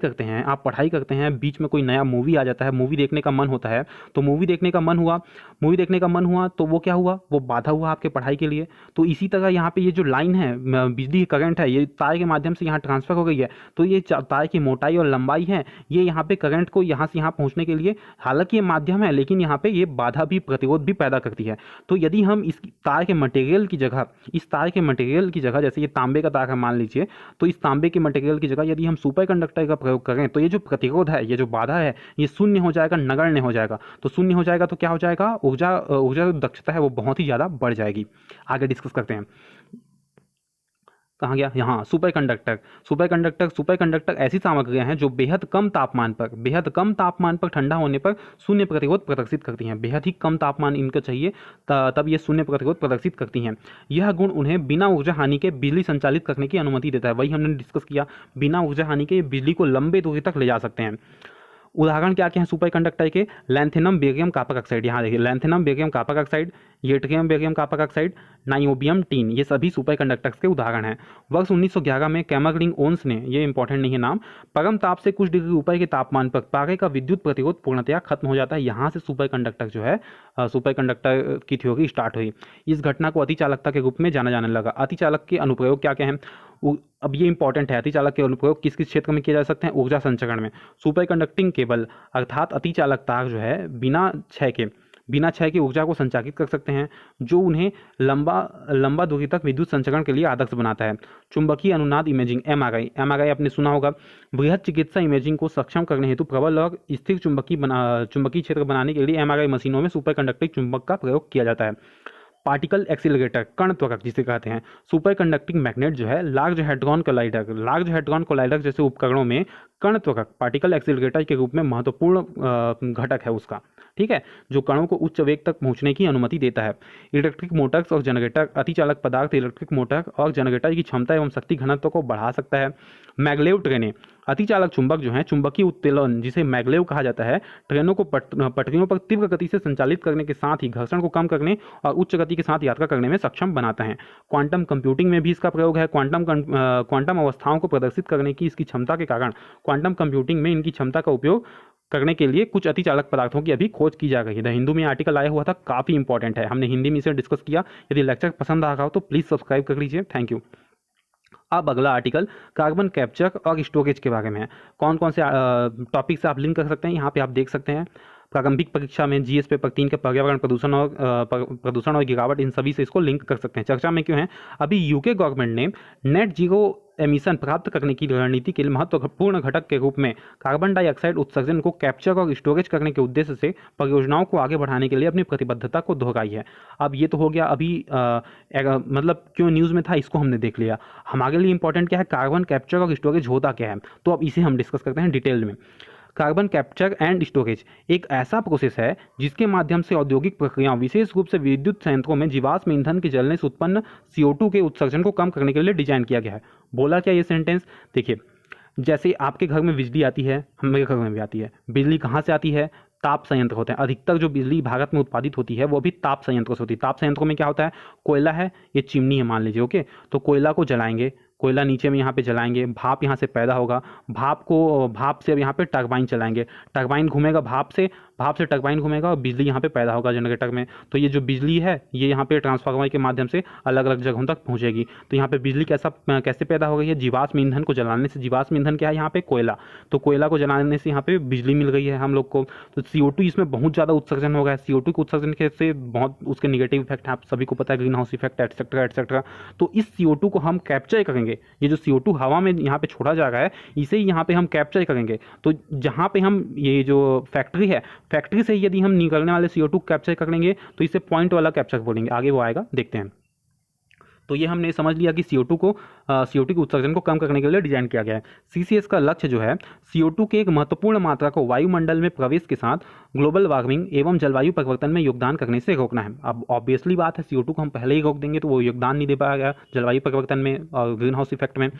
करते हैं, बीच में कोई नया मूवी आ जाता है, मूवी देखने का मन होता है, तो मूवी देखने का मन हुआ तो वो क्या हुआ? वो बाधा हुआ आपके पढ़ाई के लिए। तो इसी तरह यहाँ पे ये जो लाइन है, बिजली की करंट है, ये तार के माध्यम से यहाँ ट्रांसफर हो गई है, तो ये तार की मोटाई और लंबाई है, ये यहाँ पे करंट को यहाँ से यहाँ पहुँचने के लिए, हालांकि ये माध्यम है लेकिन यहाँ पे ये बाधा भी, प्रतिरोध भी पैदा करती है। तो यदि हम इस तार के मटेरियल की जगह, जैसे ये तांबे का तार है मान लीजिए, तो इस तांबे के मटेरियल की जगह यदि हम सुपर कंडक्टर का प्रयोग करें तो ये जो प्रतिरोध है, ये जो बाधा है, ये शून्य हो जाएगा, नगण्य हो जाएगा। तो शून्य हो जाएगा तो क्या हो जाएगा? ऊर्जा दक्षता है वो बहुत ही ज़्यादा बढ़ जाएगी। आगे डिस्कस करते हैं। कहाँ गया? यहाँ सुपर कंडक्टर ऐसी सामग्रियां हैं जो बेहद कम तापमान पर ठंडा होने पर शून्य प्रतिरोध प्रदर्शित करती हैं। बेहद ही कम तापमान इनको चाहिए तब ये शून्य प्रतिरोध प्रदर्शित करती हैं। यह गुण उन्हें बिना ऊर्जा हानि के बिजली संचालित करने की अनुमति देता है। वही हमने डिस्कस किया, बिना ऊर्जा हानि के बिजली को लंबे दूरी तक ले जा सकते हैं। उदाहरण क्या क्या है सुपर कंडक्टर के? लैंथेनम बेरियम कॉपर ऑक्साइड, यहाँ देखिए lanthanum barium copper oxide, yttrium barium copper oxide, niobium tin, ये सभी सुपर कंडक्टर्स के उदाहरण हैं। वर्ष 1911 में कैमरलिंग ओन्स ने, ये इंपॉर्टेंट नहीं है नाम, परम ताप से कुछ डिग्री ऊपर के तापमान पर पारे का विद्युत प्रतिरोध पूर्णतया खत्म हो जाता है। यहाँ से सुपर कंडक्टर जो है, सुपर कंडक्टर की थ्योरी स्टार्ट हुई। इस घटना को अतिचालकता के रूप में जाना जाने लगा। अतिचालक के अनुप्रयोग क्या क्या हैं? अब ये इंपॉर्टेंट है, अतिचालक के अनुप्रयोग किस किस क्षेत्र में किए जा सकते हैं? ऊर्जा संचरण में। सुपर कंडक्टिंग केबल अर्थात अतिचालक तार जो है बिना क्षय के ऊर्जा को संचारित कर सकते हैं, जो उन्हें लंबा दूरी तक विद्युत संचरण के लिए आदर्श बनाता है। चुंबकीय अनुनाद इमेजिंग, एमआरआई आपने सुना होगा। बृहद चिकित्सा इमेजिंग को सक्षम करने हेतु प्रबल और स्थिर चुंबकीय क्षेत्र बनाने के लिए एमआरआई मशीनों में सुपर कंडक्टिंग चुंबक का प्रयोग किया जाता है। पार्टिकल एक्सीलरेटर, कण त्वरक जिसे कहते हैं। सुपर कंडक्टिंग मैग्नेट जो है, लार्ज हेड्रॉन कोलाइडर जैसे उपकरणों में कण त्वरक पार्टिकल एक्सीलरेटर के रूप में महत्वपूर्ण घटक है उसका, ठीक है, जो कणों को उच्च वेग तक पहुंचने की अनुमति देता है। इलेक्ट्रिक मोटर्स और जनरेटर, अतिचालक पदार्थ इलेक्ट्रिक मोटर और जनरेटर की क्षमता एवं शक्ति घनत्व को बढ़ा सकता है। मैग्लेव ट्रेनें, अतिचालक चुंबक जो है, चुंबकीय उत्तेलन जिसे मैग्लेव कहा जाता है, ट्रेनों को पटरियों पर तीव्र गति से संचालित करने के साथ ही घर्षण को कम करने और उच्च गति के साथ यात्रा करने में सक्षम बनाता है। क्वांटम कंप्यूटिंग में भी इसका प्रयोग है। क्वांटम अवस्थाओं को प्रदर्शित करने की इसकी क्षमता के कारण क्वांटम कंप्यूटिंग में इनकी क्षमता का उपयोग करने के लिए कुछ अतिचालक पदार्थों की अभी खोज की जा रही है। द हिंदू में आर्टिकल आया हुआ था, काफ़ी इंपॉर्टेंट है, हमने हिंदी में इसे डिस्कस किया। यदि लेक्चर पसंद आ रहा हो तो प्लीज़ सब्सक्राइब कर लीजिए। Thank you. अब अगला आर्टिकल कार्बन कैप्चर और स्टोरेज के बारे में है। कौन कौन से टॉपिक से आप लिंक कर सकते हैं यहाँ पे आप देख सकते हैं। प्रारंभिक परीक्षा में जीएस पेपर 3 के पर्यावरण प्रदूषण और गिरावट, इन सभी से इसको लिंक कर सकते हैं। चर्चा में क्यों है? अभी यूके गवर्नमेंट ने नेट जीरो एमिशन प्राप्त करने की रणनीति के लिए महत्वपूर्ण घटक के रूप में कार्बन डाइऑक्साइड उत्सर्जन को कैप्चर और स्टोरेज करने के उद्देश्य से परियोजनाओं को आगे बढ़ाने के लिए अपनी प्रतिबद्धता को दोहराई है। अब ये तो हो गया अभी मतलब क्यों न्यूज़ में था, इसको हमने देख लिया। हमारे लिए इंपॉर्टेंट क्या है, कार्बन कैप्चर और स्टोरेज होता क्या है, तो अब इसे हम डिस्कस करते हैं डिटेल में। कार्बन कैप्चर एंड स्टोरेज एक ऐसा प्रोसेस है जिसके माध्यम से औद्योगिक प्रक्रियाओं, विशेष रूप से विद्युत संयंत्रों में जीवाश्म ईंधन के जलने से उत्पन्न CO2 के उत्सर्जन को कम करने के लिए डिजाइन किया गया है। बोला क्या ये सेंटेंस? देखिए, जैसे आपके घर में बिजली आती है, हमारे घर में भी आती है। बिजली कहाँ से आती है? ताप संयंत्र होते हैं। अधिकतर जो बिजली भारत में उत्पादित होती है वो भी ताप संयंत्रों से होती है। ताप संयंत्रों में क्या होता है? कोयला है, ये चिमनी है मान लीजिए, ओके। तो कोयला को जलाएंगे, कोयला नीचे में यहाँ पे जलाएंगे, भाप यहाँ से पैदा होगा, भाप से अब यहाँ पे टरबाइन चलाएंगे, टरबाइन घूमेगा भाप से टरबाइन घूमेगा और बिजली यहाँ पे पैदा होगा जनरेटर में। तो ये जो बिजली है ये यहाँ पे ट्रांसफार्मर के माध्यम से अलग अलग जगहों तक पहुँचेगी। तो यहाँ पे बिजली कैसे पैदा हो गई है? जीवाश्म ईंधन को जलाने से। जीवाश्म ईंधन क्या है? यहाँ पे कोयला। तो कोयला को जलाने से यहाँ पे बिजली मिल गई है हम लोग को। तो CO2 इसमें बहुत ज़्यादा उत्सर्जन हो गया है। CO2 के उत्सर्जन के से बहुत उसके निगेटिव इफेक्ट है, आप सभी को पता है, green house effect etcetera etcetera. तो इस CO2 को हम कैप्चर करेंगे। ये जो CO2 हवा में यहाँ पे छोड़ा जा रहा है, इसे यहाँ पे हम कैप्चर करेंगे। तो जहाँ पे हम ये जो फैक्ट्री है, फैक्ट्री से यदि हम निकलने वाले CO2 कैप्चर करेंगे तो इसे पॉइंट वाला कैप्चर बोलेंगे। आगे वो आएगा, देखते हैं। तो ये हमने समझ लिया कि CO2 के उत्सर्जन को कम करने के लिए डिजाइन किया गया है। CCS का लक्ष्य जो है CO2 के एक महत्वपूर्ण मात्रा को वायुमंडल में प्रवेश के साथ ग्लोबल वार्मिंग एवं जलवायु परिवर्तन में योगदान करने से रोकना है। अब ऑब्वियसली बात है, CO2 को हम पहले ही रोक देंगे तो वो योगदान नहीं दे पाएगा जलवायु परिवर्तन में और ग्रीन हाउस इफेक्ट में।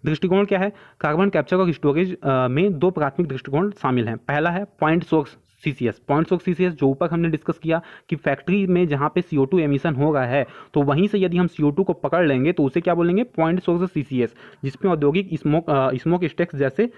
दृष्टिकोण क्या है? कार्बन कैप्चर और स्टोरेज में दो प्राथमिक दृष्टिकोण शामिल हैं। पहला है point source CCS। Point source CCS जो ऊपर हमने डिस्कस किया कि फैक्ट्री में जहाँ पे CO2 एमिशन हो रहा है तो वहीं से यदि हम CO2 को पकड़ लेंगे तो उसे क्या बोलेंगे? पॉइंट सोर्स CCS, जिसमें औद्योगिक स्मोक स्टैक्स जैसे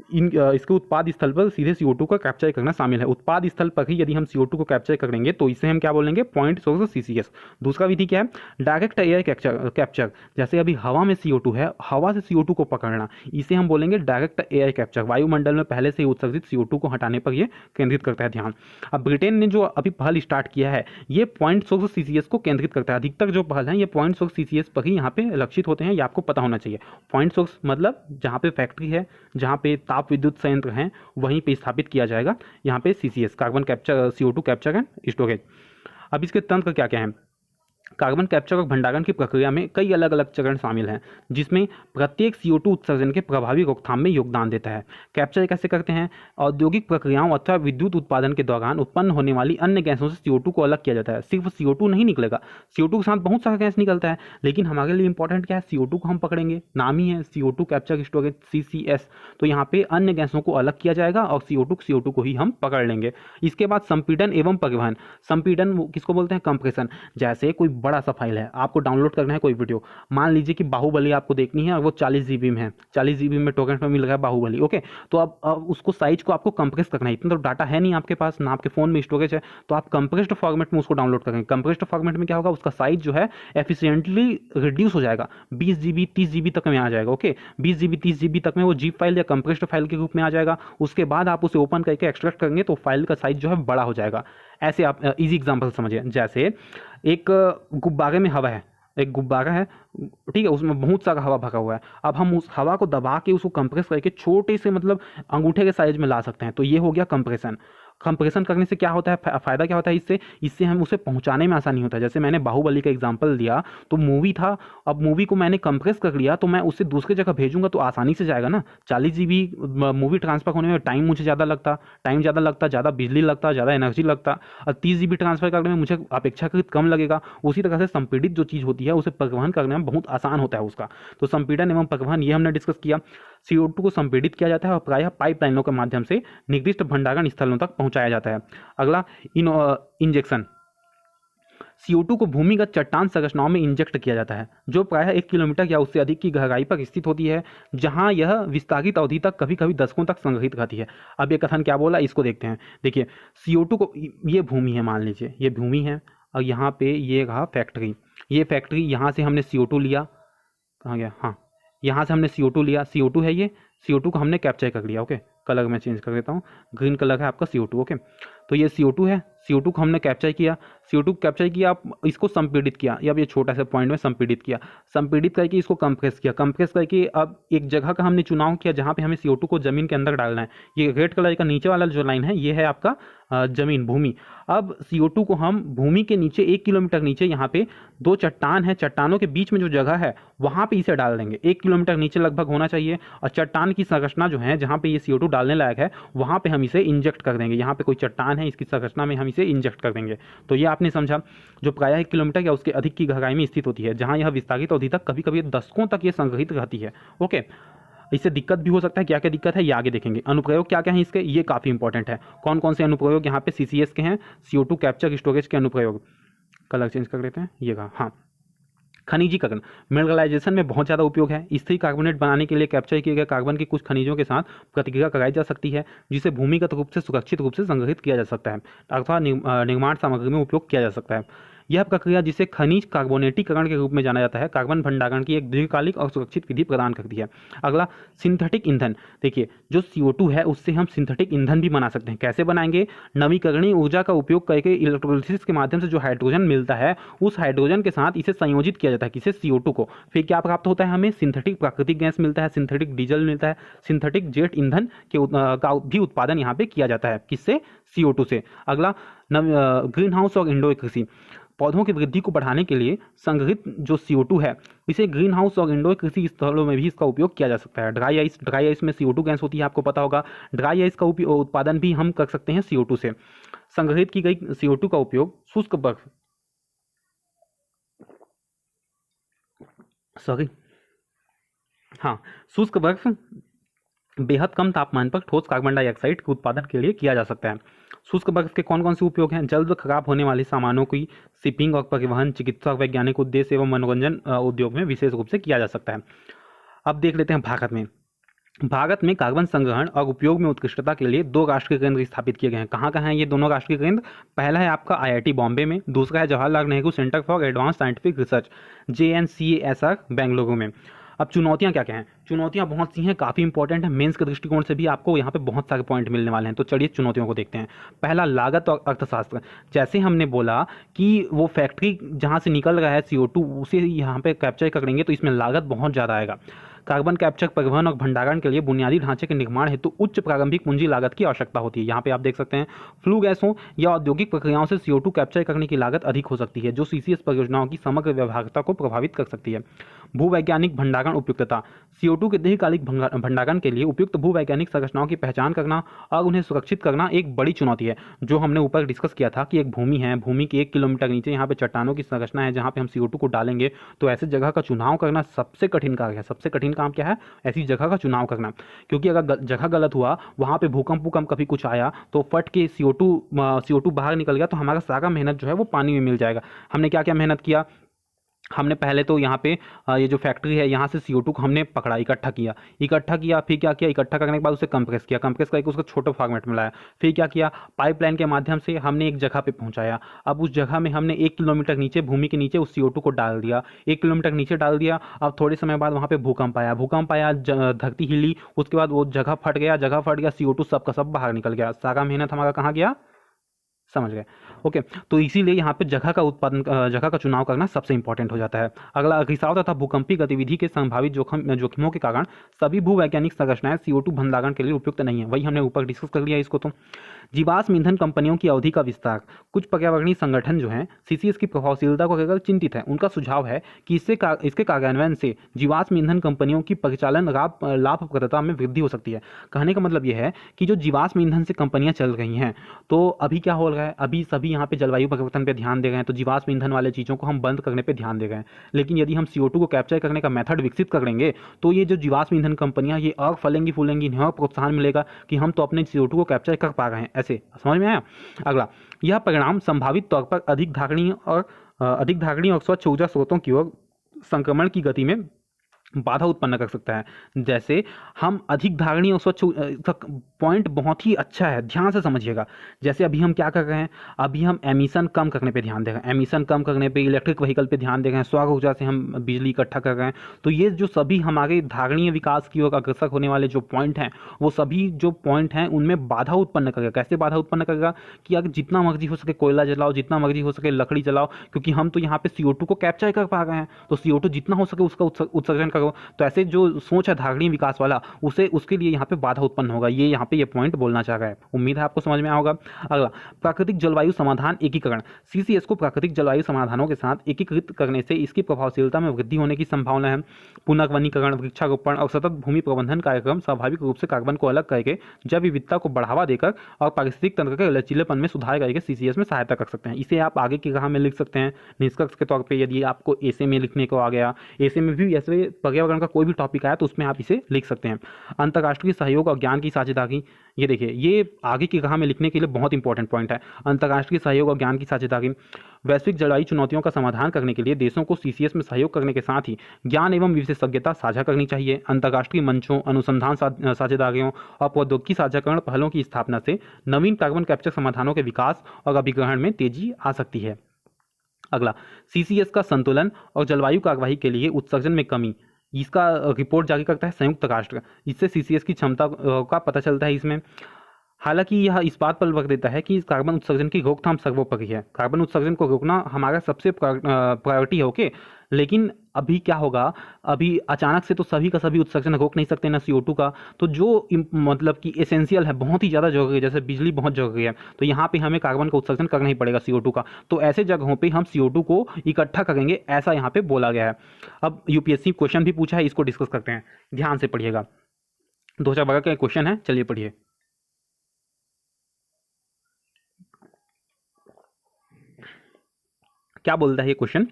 इसके उत्पाद स्थल पर सीधे CO2 को कैप्चर करना शामिल है। उत्पाद स्थल पर ही यदि हम CO2 को कैप्चर करेंगे तो इसे हम क्या बोलेंगे? Point source CCS। दूसरा विधि क्या है? Direct air capture. जैसे अभी हवा में CO2 है, हवा से CO2 को पकड़ना, इसे हम बोलेंगे डायरेक्ट एयर कैप्चर। वायुमंडल में पहले से ही उत्सर्जित CO2 को हटाने पर यह केंद्रित करता है ध्यान। अब ब्रिटेन ने जो अभी पहल स्टार्ट किया है ये पॉइंट सोर्स CCS को केंद्रित करता है। अधिकतर जो पहल है ये पॉइंट सोर्स CCS पर ही यहाँ पे लक्षित होते हैं, ये आपको पता होना चाहिए। पॉइंट सोर्स मतलब जहाँ पे फैक्ट्री है, जहाँ पे ताप विद्युत संयंत्र हैं, वहीं पे स्थापित किया जाएगा यहाँ पे CCS, carbon capture CO2 capture and storage. अब इसके तंत्र क्या क्या है? कार्बन कैप्चर और भंडारण की प्रक्रिया में कई अलग अलग चरण शामिल हैं, जिसमें प्रत्येक CO2 उत्सर्जन के प्रभावी रोकथाम में योगदान देता है। कैप्चर कैसे करते हैं? औद्योगिक प्रक्रियाओं अथवा विद्युत उत्पादन के दौरान उत्पन्न होने वाली अन्य गैसों से CO2 को अलग किया जाता है। सिर्फ CO2 नहीं निकलेगा, CO2 के साथ बहुत सारा गैस निकलता है, लेकिन हमारे लिए इंपॉर्टेंट क्या है? CO2 को हम पकड़ेंगे, नाम ही है CO2 कैप्चर स्टोरेज CCS। तो यहाँ पे अन्य गैसों को अलग किया जाएगा और CO2 को ही हम पकड़ लेंगे। इसके बाद संपीड़न एवं परिवहन। संपीड़न किसको बोलते हैं? कंप्रेशन। जैसे कोई बड़ा सा फाइल है, आपको डाउनलोड करना है कोई वीडियो, मान लीजिए कि बाहुबली आपको देखनी है और वो 40 GB में है, 40 GB में टोरेंट में मिल रहा है बाहुबली, ओके। तो अब उसको साइज को आपको कंप्रेस करना है। इतना तो डाटा है नहीं आपके पास, ना आपके फोन में स्टोरेज है, तो आप कंप्रेस्ड फॉर्मेट में उसको डाउनलोड करेंगे। कंप्रेस्ड फॉर्मेट में क्या होगा? उसका साइज जो है एफिशिएंटली रिड्यूस हो जाएगा, 20 GB 30 GB तक में आ जाएगा, ओके। 20 GB 30 GB तक में वो जीप फाइल या कंप्रेस्ड फाइल के रूप में आ जाएगा। उसके बाद आप उसे ओपन करके एक्सट्रैक्ट करेंगे तो फाइल का साइज जो है बड़ा हो जाएगा। ऐसे आप इजी एग्जांपल समझिए, जैसे एक गुब्बारे में हवा है, एक गुब्बारा है, ठीक है, उसमें बहुत सारा हवा भरा हुआ है। अब हम उस हवा को दबा के उसको कंप्रेस करके छोटे से मतलब अंगूठे के साइज में ला सकते हैं, तो ये हो गया कंप्रेशन। कंप्रेशन करने से क्या होता है? फ़ायदा क्या होता है इससे हम उसे पहुंचाने में आसानी होता है। जैसे मैंने बाहुबली का एग्जांपल दिया, तो मूवी था, अब मूवी को मैंने कंप्रेस कर लिया तो मैं उसे दूसरी जगह भेजूंगा तो आसानी से जाएगा ना। 40 GB मूवी ट्रांसफर होने में टाइम मुझे ज़्यादा लगता, ज़्यादा बिजली लगता, ज़्यादा एनर्जी लगता, और 30 GB ट्रांसफर करने में मुझे अपेक्षाकृत कम लगेगा। उसी तरह से संपीड़ित जो चीज़ होती है उसे परिवहन करने में बहुत आसान होता है उसका। तो संपीड़न एवं परिवहन ये हमने डिस्कस किया। CO2 को संपीड़ित किया जाता है और प्रायः पाइपलाइनों के माध्यम से निर्दिष्ट भंडारण स्थलों तक पहुंचाया जाता है। अगला इंजेक्शन। CO2 को भूमिगत चट्टान संरचनाओं में इंजेक्ट किया जाता है, जो प्रायः 1 किलोमीटर या उससे अधिक की गहराई पर स्थित होती है, जहां यह विस्तारित अवधि तक कभी कभी दशकों तक संग्रहित रहती है। अब ये कथन क्या बोला, इसको देखते हैं। देखिए, CO2 को, ये भूमि है, मान लीजिए ये भूमि है और यहाँ पे ये रहा फैक्ट्री। ये फैक्ट्री, यहाँ से हमने CO2 लिया, कहाँ गया, हाँ, यहाँ से हमने CO2 लिया, CO2 है ये, CO2 को हमने कैप्चर कर लिया, ओके। कलर मैं चेंज कर देता हूँ, ग्रीन कलर है आपका CO2, ओके। तो ये CO2 है, CO2 को हमने कैप्चर किया, CO2 कैप्चर किया, इसको संपीड़ित किया, या अब ये छोटा सा पॉइंट में संपीड़ित किया, संपीड़ित करके इसको कंप्रेस किया, कंप्रेस करके अब एक जगह का हमने चुनाव किया जहाँ पे हमें CO2 को जमीन के अंदर डालना है। ये रेड कलर का नीचे वाला जो लाइन है ये है आपका जमीन, भूमि। अब CO2 को हम भूमि के नीचे 1 किलोमीटर नीचे यहाँ पे 2 चट्टान है, चट्टानों के बीच में जो जगह है वहाँ पे इसे डाल देंगे। 1 किलोमीटर नीचे लगभग होना चाहिए, और चट्टान की संरचना जो है जहाँ पे ये CO2 डालने लायक है वहाँ पे हम इसे इंजेक्ट कर देंगे। यहाँ पे कोई चट्टान है, इसकी संरचना में हम इसे इंजेक्ट कर देंगे। तो ये आपने समझा, जो प्रायः 1 किलोमीटर या उसके अधिक की गहराई में स्थित होती है, जहाँ यह विस्तारित अवधि तक कभी कभी दशकों तक ये संग्रहित रहती है। ओके, इससे दिक्कत भी हो सकता है। क्या क्या दिक्कत है ये आगे देखेंगे। अनुप्रयोग क्या क्या है इसके, ये काफ़ी इंपॉर्टेंट है। कौन कौन से अनुप्रयोग यहाँ पे CCS के हैं, CO2 कैप्चर स्टोरेज के अनुप्रयोग। कलर चेंज कर लेते हैं, ये कहा, हाँ। खनिजीकरण, मिनरलाइजेशन में बहुत ज़्यादा उपयोग है। स्थिर कार्बोनेट बनाने के लिए कैप्चर किए गए कार्बन की कुछ खनिजों के साथ प्रतिक्रिया कराई जा सकती है, जिसे भूमिगत रूप से सुरक्षित रूप से संग्रहित किया जा सकता है अथवा निर्माण सामग्री में उपयोग किया जा सकता है। यह प्रक्रिया, जिसे खनिज कार्बोनेटीकरण के रूप में जाना जाता है, कार्बन भंडारण की एक दीर्घकालिक और सुरक्षित विधि प्रदान करती है। अगला, सिंथेटिक ईंधन। देखिए, जो CO2 है उससे हम सिंथेटिक ईंधन भी बना सकते हैं। कैसे बनाएंगे? नवीकरणीय ऊर्जा का उपयोग करके इलेक्ट्रोलिसिस के माध्यम से जो हाइड्रोजन मिलता है, उस हाइड्रोजन के साथ इसे संयोजित किया जाता है, किसे, CO2 को। फिर क्या प्राप्त होता है हमें? सिंथेटिक प्राकृतिक गैस मिलता है, सिंथेटिक डीजल मिलता है, सिंथेटिक जेट ईंधन का भी उत्पादन यहाँ पे किया जाता है, किससे? CO2 से। अगला, ग्रीन हाउस और इंडोर कृषि। पौधों की वृद्धि को बढ़ाने के लिए संग्रहित जो CO2 है, इसे ग्रीन हाउस और इंडोर कृषि स्थलों में भी इसका उपयोग किया जा सकता है। ड्राई आइस में CO2 गैस होती है, आपको पता होगा। ड्राई आइस का उत्पादन भी हम कर सकते हैं CO2 से। संग्रहित की गई CO2 का उपयोग शुष्क बर्फ, शुष्क बर्फ, बेहद कम तापमान पर ठोस कार्बन डाइऑक्साइड के उत्पादन के लिए किया जा सकता है। शुष्क बर्फ के कौन कौन से उपयोग हैं? जल्द खराब होने वाले सामानों की शिपिंग और परिवहन, चिकित्सा और वैज्ञानिक उद्देश्य एवं मनोरंजन उद्योग में विशेष रूप से किया जा सकता है। अब देख लेते हैं भारत में कार्बन संग्रहण और उपयोग में उत्कृष्टता के लिए 2 राष्ट्रीय केंद्र स्थापित किए गए हैं। कहाँ कहाँ हैं ये दोनों राष्ट्रीय केंद्र? पहला है आपका IIT बॉम्बे में, दूसरा है Jawaharlal Nehru centre for advance scientific research JNCASR Bengaluru में। अब चुनौतियां क्या क्या हैं? चुनौतियां बहुत सी हैं, काफ़ी इंपॉर्टेंट है। मेंस के दृष्टिकोण से भी आपको यहाँ पे बहुत सारे पॉइंट मिलने वाले हैं। तो चलिए चुनौतियों को देखते हैं। पहला, लागत और अर्थशास्त्र। जैसे हमने बोला कि वो फैक्ट्री जहाँ से निकल रहा है CO2 उसे यहाँ पे कैप्चर करेंगे तो इसमें लागत बहुत ज़्यादा आएगा। कार्बन कैप्चर, परिवहन और भंडारण के लिए बुनियादी ढांचे के निर्माण हेतु उच्च प्रारंभिक पूंजी लागत की आवश्यकता होती है। यहाँ पे आप देख सकते हैं, फ्लू गैसों या औद्योगिक प्रक्रियाओं से CO2 कैप्चर करने की लागत अधिक हो सकती है, जो CCS परियोजनाओं की समग्र व्यवहार्यता को प्रभावित कर सकती है। भूवैज्ञानिक भंडारण उपयुक्तता। CO2 के दीर्घकालिक भंडारण के लिए उपयुक्त भूवैज्ञानिक संरचनाओं की पहचान करना और उन्हें सुरक्षित करना एक बड़ी चुनौती है। जो हमने ऊपर डिस्कस किया था कि एक भूमि है, भूमि के 1 किलोमीटर नीचे यहाँ पे चट्टानों की संरचना है जहाँ पे हम CO2 को डालेंगे, तो ऐसे जगह का चुनाव करना सबसे कठिन कार्य है। सबसे कठिन काम क्या है? ऐसी जगह का चुनाव करना, क्योंकि अगर जगह गलत हुआ, वहाँ पे भूकंप कभी कुछ आया तो फट के CO2 बाहर निकल गया तो हमारा सारा मेहनत जो है वो पानी में मिल जाएगा। हमने क्या क्या मेहनत किया? हमने पहले तो यहाँ पे ये जो फैक्ट्री है यहाँ से CO2 को हमने पकड़ा, इकट्ठा किया, फिर क्या किया? इकट्ठा करने के बाद उसे कंप्रेस करके उसको छोटे फॉर्मेट में लाया। फिर क्या किया? पाइपलाइन के माध्यम से हमने एक जगह पे पहुँचाया। अब उस जगह में हमने 1 किलोमीटर नीचे, भूमि के नीचे उस CO2 को डाल दिया। 1 किलोमीटर नीचे डाल दिया। अब थोड़े समय बाद वहाँ पे भूकंप आया, धरती हिली, उसके बाद वो जगह फट गया, CO2 सब का सब बाहर निकल गया। सारा मेहनत हमारा कहाँ गया? समझ गए। ओके, तो इसीलिए यहाँ पे जगह का चुनाव करना सबसे इंपॉर्टेंट हो जाता है। अगला, रिसाव तथा भूकंपीय गतिविधि के संभावित जोखिमों के कारण सभी भूवैज्ञानिक संरचनाएं CO2 भंडारण के लिए उपयुक्त नहीं है। वही हमने ऊपर डिस्कस कर लिया इसको। तो जीवाश्म ईंधन कंपनियों की अवधि का विस्तार। कुछ पर्यावरणीय संगठन जो हैं CCS की प्रभावशीलता को लेकर चिंतित है। उनका सुझाव है कि इसके कार्यान्वयन से जीवाश्म ईंधन कंपनियों की परिचालन लाभप्रदता में वृद्धि हो सकती है। कहने का मतलब यह है कि जो जीवाश्म ईंधन से कंपनियां चल रही हैं, तो अभी क्या हो रहा है? अभी सभी यहाँ पे जलवायु परिवर्तन पे ध्यान दे रहे हैं, तो जीवाश्म ईंधन वाले चीज़ों को हम बंद करने पे ध्यान दे रहे हैं। लेकिन यदि हम CO2 को कैप्चर करने का मेथड विकसित करेंगे तो ये जो जीवाश्म ईंधन कंपनियां ये और फलेंगी फूलेंगी, इन्हें और प्रोत्साहन मिलेगा कि हम तो अपने CO2 को कैप्चर कर पा रहे हैं। ऐसे समझ में आया? अगला, यह परिणाम संभावित तौर पर अधिक धारणीय और स्वच्छ ऊर्जा स्रोतों की ओर संक्रमण की गति में बाधा उत्पन्न कर सकता है। जैसे हम अधिक धारणीय और स्वच्छ पॉइंट बहुत ही अच्छा है, ध्यान से समझिएगा। जैसे अभी हम क्या कर रहे हैं, अभी हम एमिशन कम करने पे ध्यान दे रहे हैं, एमिशन कम करने पे, इलेक्ट्रिक व्हीकल पे ध्यान दे रहे हैं, सौर ऊर्जा से हम बिजली इकट्ठा कर रहे हैं। तो ये जो सभी हमारे धारणीय विकास की ओर अग्रसर होने वाले जो पॉइंट हैं, वो सभी जो पॉइंट हैं उनमें बाधा उत्पन्न करेगा। कैसे बाधा उत्पन्न करेगा कि अगर जितना मर्जी हो सके कोयला जलाओ, जितना मर्जी हो सके लकड़ी जलाओ, क्योंकि हम तो यहाँ पे CO2 को कैप्चर कर पा रहे हैं, तो CO2 जितना हो सके उसका उत्सर्जन करो। तो ऐसे जो सोच है धारणीय विकास वाला, उसे उसके लिए यहाँ पे बाधा उत्पन्न होगा। ये यहाँ पे ये पॉइंट बोलना चाह रहा है, उम्मीद है आपको समझ में आया होगा। अगला, प्राकृतिक जलवायु समाधान एकीकरण। CCS को प्राकृतिक जलवायु समाधानों के साथ एकीकृत करने से इसकी प्रभावशीलता में वृद्धि होने की संभावना है। पुनर्वनीकरण, वृक्षारोपण और सतत भूमि प्रबंधन कार्यक्रम स्वाभाविक रूप से कार्बन को अलग करके जैव विविधता को बढ़ावा देकर और पारिस्थितिक तंत्र के लचीलेपन में सुधार करके CCS में सहायता कर सकते हैं। इसे आप आगे की राह में लिख सकते हैं निष्कर्ष के तौर पर। यदि आपको ऐसे में लिखने को आ गया, ऐसे में भी ऐसे पर्यावरण का कोई भी टॉपिक आया तो उसमें आप इसे लिख सकते हैं। अंतर्राष्ट्रीय सहयोग और ज्ञान की साझेदारी, ये देखिए ये आगे की राह में लिखने के लिए बहुत इंपॉर्टेंट पॉइंट है। अंतर्राष्ट्रीय सहयोग और ज्ञान की साझेदारी, वैश्विक जलवायु चुनौतियों का समाधान करने के लिए देशों को CCS में सहयोग करने के साथ ही ज्ञान एवं विशेषज्ञता साझा करनी चाहिए। अंतर्राष्ट्रीय मंचों, अनुसंधान साझेदारियों और प्रौद्योगिकी साझाकरण पहलों की स्थापना से नवीन कार्बन कैप्चर समाधानों के विकास और अभिग्रहण में तेजी आ सकती है। अगला, CCS का संतुलन और जलवायु कार्यवाही के लिए उत्सर्जन में कमी, इसका रिपोर्ट जारी करता है संयुक्त राष्ट्र। इससे CCS की क्षमता का पता चलता है इसमें। हालांकि यह इस बात पर बल देता है कि कार्बन उत्सर्जन की रोकथाम सर्वोपरि है। कार्बन उत्सर्जन को रोकना हमारा सबसे प्रायोरिटी है, ओके। लेकिन अभी क्या होगा, अभी अचानक से तो सभी का सभी उत्सर्जन रोक नहीं सकते ना CO2 का। तो जो मतलब कि एसेंशियल है, बहुत ही ज़्यादा जरूरी है, जैसे बिजली बहुत जरूरी है, तो यहाँ पे हमें कार्बन का उत्सर्जन करना ही पड़ेगा CO2 का। तो ऐसे जगहों पे हम CO2 को इकट्ठा करेंगे, ऐसा यहाँ पे बोला गया है। अब UPSC क्वेश्चन भी पूछा है, इसको डिस्कस करते हैं, ध्यान से पढ़िएगा। 2012 का क्वेश्चन है, चलिए पढ़िए। क्या बोलता है ये क्वेश्चन,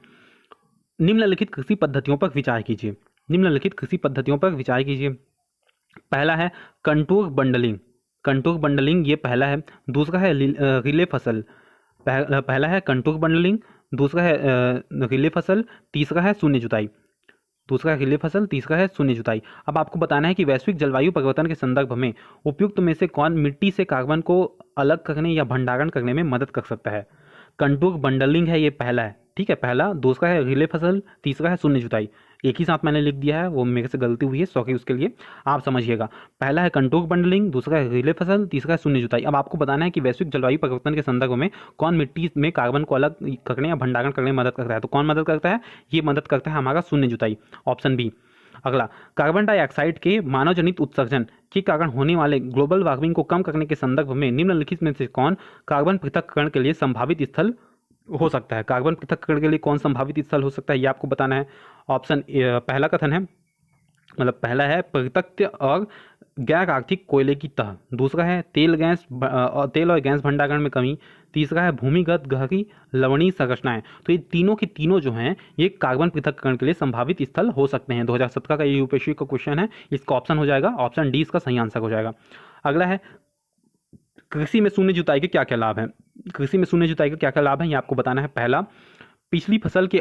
निम्नलिखित कृषि पद्धतियों पर विचार कीजिए। निम्नलिखित कृषि पद्धतियों पर विचार कीजिए। पहला है कंटूर बंडलिंग, कंटूर बंडलिंग ये पहला है। दूसरा है रिले फसल, पहला है कंटूर बंडलिंग, दूसरा है रिले फसल, तीसरा है शून्य जुताई। दूसरा है रिले फसल, तीसरा है शून्य जुताई। अब आपको बताना है कि वैश्विक जलवायु परिवर्तन के संदर्भ में उपयुक्त में से कौन मिट्टी से कार्बन को अलग करने या भंडारण करने में मदद कर सकता है। कंटूर बंडलिंग है ये पहला है, ठीक है, पहला। दूसरा है रिले फसल, तीसरा है शून्य जुताई। एक ही साथ मैंने लिख दिया है, वो मेरे से गलती हुई है, सॉरी उसके लिए, आप समझिएगा। पहला है कंटूर बंडलिंग, दूसरा है रिले फसल, तीसरा है शून्य जुताई। अब आपको बताना है कि वैश्विक जलवायु परिवर्तन के संदर्भ में कौन मिट्टी में कार्बन को अलग करने या भंडारण करने में मदद करता है। तो कौन मदद करता है, ये मदद करता है हमारा शून्य जुताई, ऑप्शन बी। अगला, कार्बन डाइऑक्साइड के मानव जनित उत्सर्जन के कारण होने वाले ग्लोबल वार्मिंग को कम करने के संदर्भ में निम्नलिखित में से कौन कार्बन पृथक्करण के लिए संभावित स्थल हो सकता है। कार्बन पृथक्करण के लिए कौन संभावित स्थल हो सकता है, ये आपको बताना है। ऑप्शन पहला कथन है, मतलब पहला है परित्यक्त और गैर आर्थिक कोयले की तह। दूसरा है तेल और गैस भंडारण में कमी। तीसरा है भूमिगत गहरी लवणीय संरचनाएं। तो ये तीनों के तीनों जो हैं ये कार्बन पृथक्करण के लिए संभावित स्थल हो सकते हैं। 2017 का ये UPSC का क्वेश्चन है, इसका ऑप्शन हो जाएगा, ऑप्शन डी इसका सही आंसर हो जाएगा। अगला है कृषि में शून्य जुताई के क्या क्या लाभ हैं। कृषि में शून्य जुताई के क्या क्या लाभ हैं, ये आपको बताना है। पहला, पिछली फसल के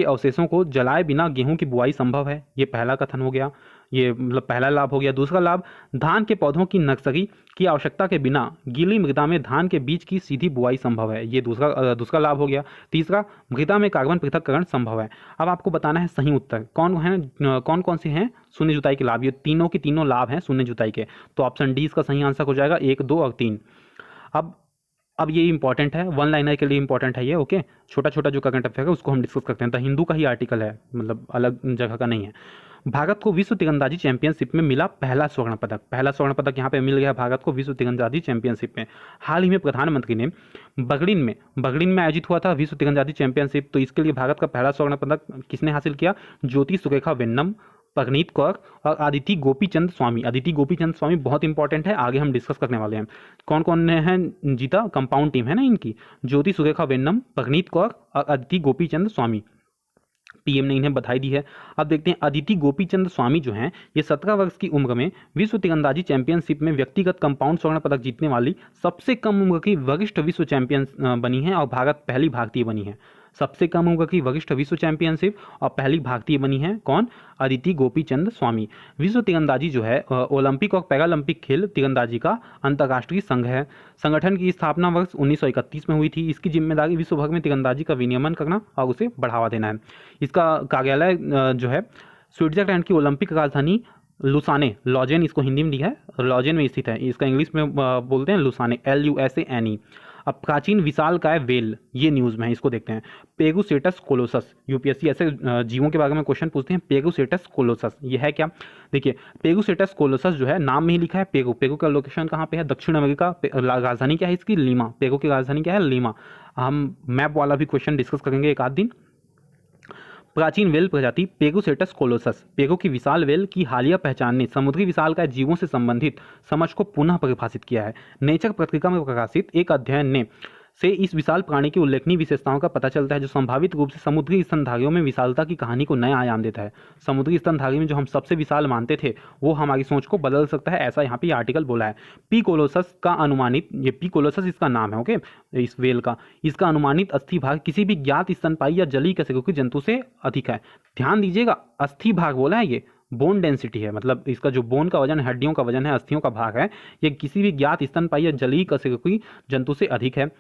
अवशेषों को जलाए बिना गेहूं की बुआई संभव है, ये पहला कथन हो गया, ये मतलब पहला लाभ हो गया। दूसरा लाभ, धान के पौधों की नर्सरी की आवश्यकता के बिना गीली मृदा में धान के बीज की सीधी बुआई संभव है, ये दूसरा लाभ हो गया। तीसरा, मृदा में कार्बन पृथक्करण संभव है। अब आपको बताना है सही उत्तर कौन कौन से हैं शून्य जुताई के लाभ। ये तीनों के तीनों लाभ हैं शून्य जुताई के, तो ऑप्शन डी इसका सही आंसर हो जाएगा, 1, 2 और 3। अब ये इंपॉर्टेंट है, वन लाइनर के लिए इंपॉर्टेंट है ये, ओके। छोटा छोटा जो करंट अफेयर है उसको हम डिस्कस करते हैं। द हिंदू का ही आर्टिकल है, मतलब अलग जगह का नहीं है। भारत को विश्व तीरंदाजी चैंपियनशिप में मिला पहला स्वर्ण पदक। पहला स्वर्ण पदक यहाँ पे मिल गया भारत को विश्व तीरंदाजी चैंपियनशिप में। हाल ही में प्रधानमंत्री ने बर्लिन में आयोजित हुआ था विश्व तीरंदाजी चैंपियनशिप, तो इसके लिए भारत का पहला स्वर्ण पदक किसने हासिल किया, ज्योति सुरेखा वेन्नम, परनीत कौर और अदिति गोपीचंद स्वामी। अदिति गोपीचंद स्वामी बहुत इंपॉर्टेंट है, आगे हम डिस्कस करने वाले हैं। कौन कौन ने हैं जीता, कंपाउंड टीम है ना इनकी, ज्योति सुरेखा वेन्नम, परनीत कौर और अदिति गोपीचंद स्वामी। PM ने इन्हें बधाई दी है। अब देखते हैं अदिति गोपीचंद स्वामी जो हैं ये 17 वर्ष की उम्र में विश्व तीरंदाजी चैंपियनशिप में व्यक्तिगत कंपाउंड स्वर्ण पदक जीतने वाली सबसे कम उम्र की वरिष्ठ विश्व चैंपियन बनी है और भारत पहली भारतीय बनी है। सबसे कम उम्र की वरिष्ठ विश्व चैंपियनशिप, और पहली भारतीय बनी है कौन, अदिति गोपीचंद स्वामी। विश्व तीरंदाजी जो है ओलंपिक और पैरालंपिक खेल तीरंदाजी का अंतर्राष्ट्रीय संघ है। संगठन की स्थापना वर्ष 1931 में हुई थी। इसकी जिम्मेदारी विश्व भर में तीरंदाजी का विनियमन करना और उसे बढ़ावा देना है। इसका कार्यालय जो है स्विट्जरलैंड की ओलंपिक राजधानी लुसाने, लॉजेन इसको हिंदी में लिखा है, लॉजेन में स्थित है। इसका इंग्लिश में बोलते हैं लुसाने, LUSANE। अब प्राचीन विशालकाय वेल, ये न्यूज़ में है, इसको देखते हैं। पेगुसेटस कोलोसस, यूपीएससी ऐसे जीवों के बारे में क्वेश्चन पूछते हैं। पेगुसेटस कोलोसस ये है क्या, देखिए पेगुसेटस कोलोसस जो है नाम में ही लिखा है पेगु। पेगु का लोकेशन कहाँ पे है, दक्षिण अमेरिका। राजधानी क्या है इसकी, लीमा। पेगु की राजधानी क्या है, लीमा। हम मैप वाला भी क्वेश्चन डिस्कस करेंगे एक आध दिन। प्राचीन वेल प्रजाति पेगुसेटस कोलोसस, पेगु की विशाल वेल की हालिया पहचान ने समुद्री विशालकाय जीवों से संबंधित समझ को पुनः परिभाषित किया है। नेचर पत्रिका में प्रकाशित एक अध्ययन ने से इस विशाल प्राणी की उल्लेखनीय विशेषताओं का पता चलता है, जो संभावित रूप से समुद्री स्तनधारियों में विशालता की कहानी को नया आयाम देता है। समुद्री स्तनधारी में जो हम सबसे विशाल मानते थे वो हमारी सोच को बदल सकता है, ऐसा यहाँ पे आर्टिकल बोला है। पी कोलोसस का अनुमानित, ये पी कोलोसस इसका नाम है, ओके, इस वेल का, इसका अनुमानित अस्थि भाग किसी भी ज्ञात स्तनपायी या जलीय कशेरुकी जंतु से अधिक है। ध्यान दीजिएगा, अस्थि भाग बोला है, ये बोन डेंसिटी है, मतलब इसका जो बोन का वजन, हड्डियों का वजन है, अस्थियों का भाग है, ये किसी भी ज्ञात स्तनपायी या जलीय कशेरुकी जंतु से अधिक है।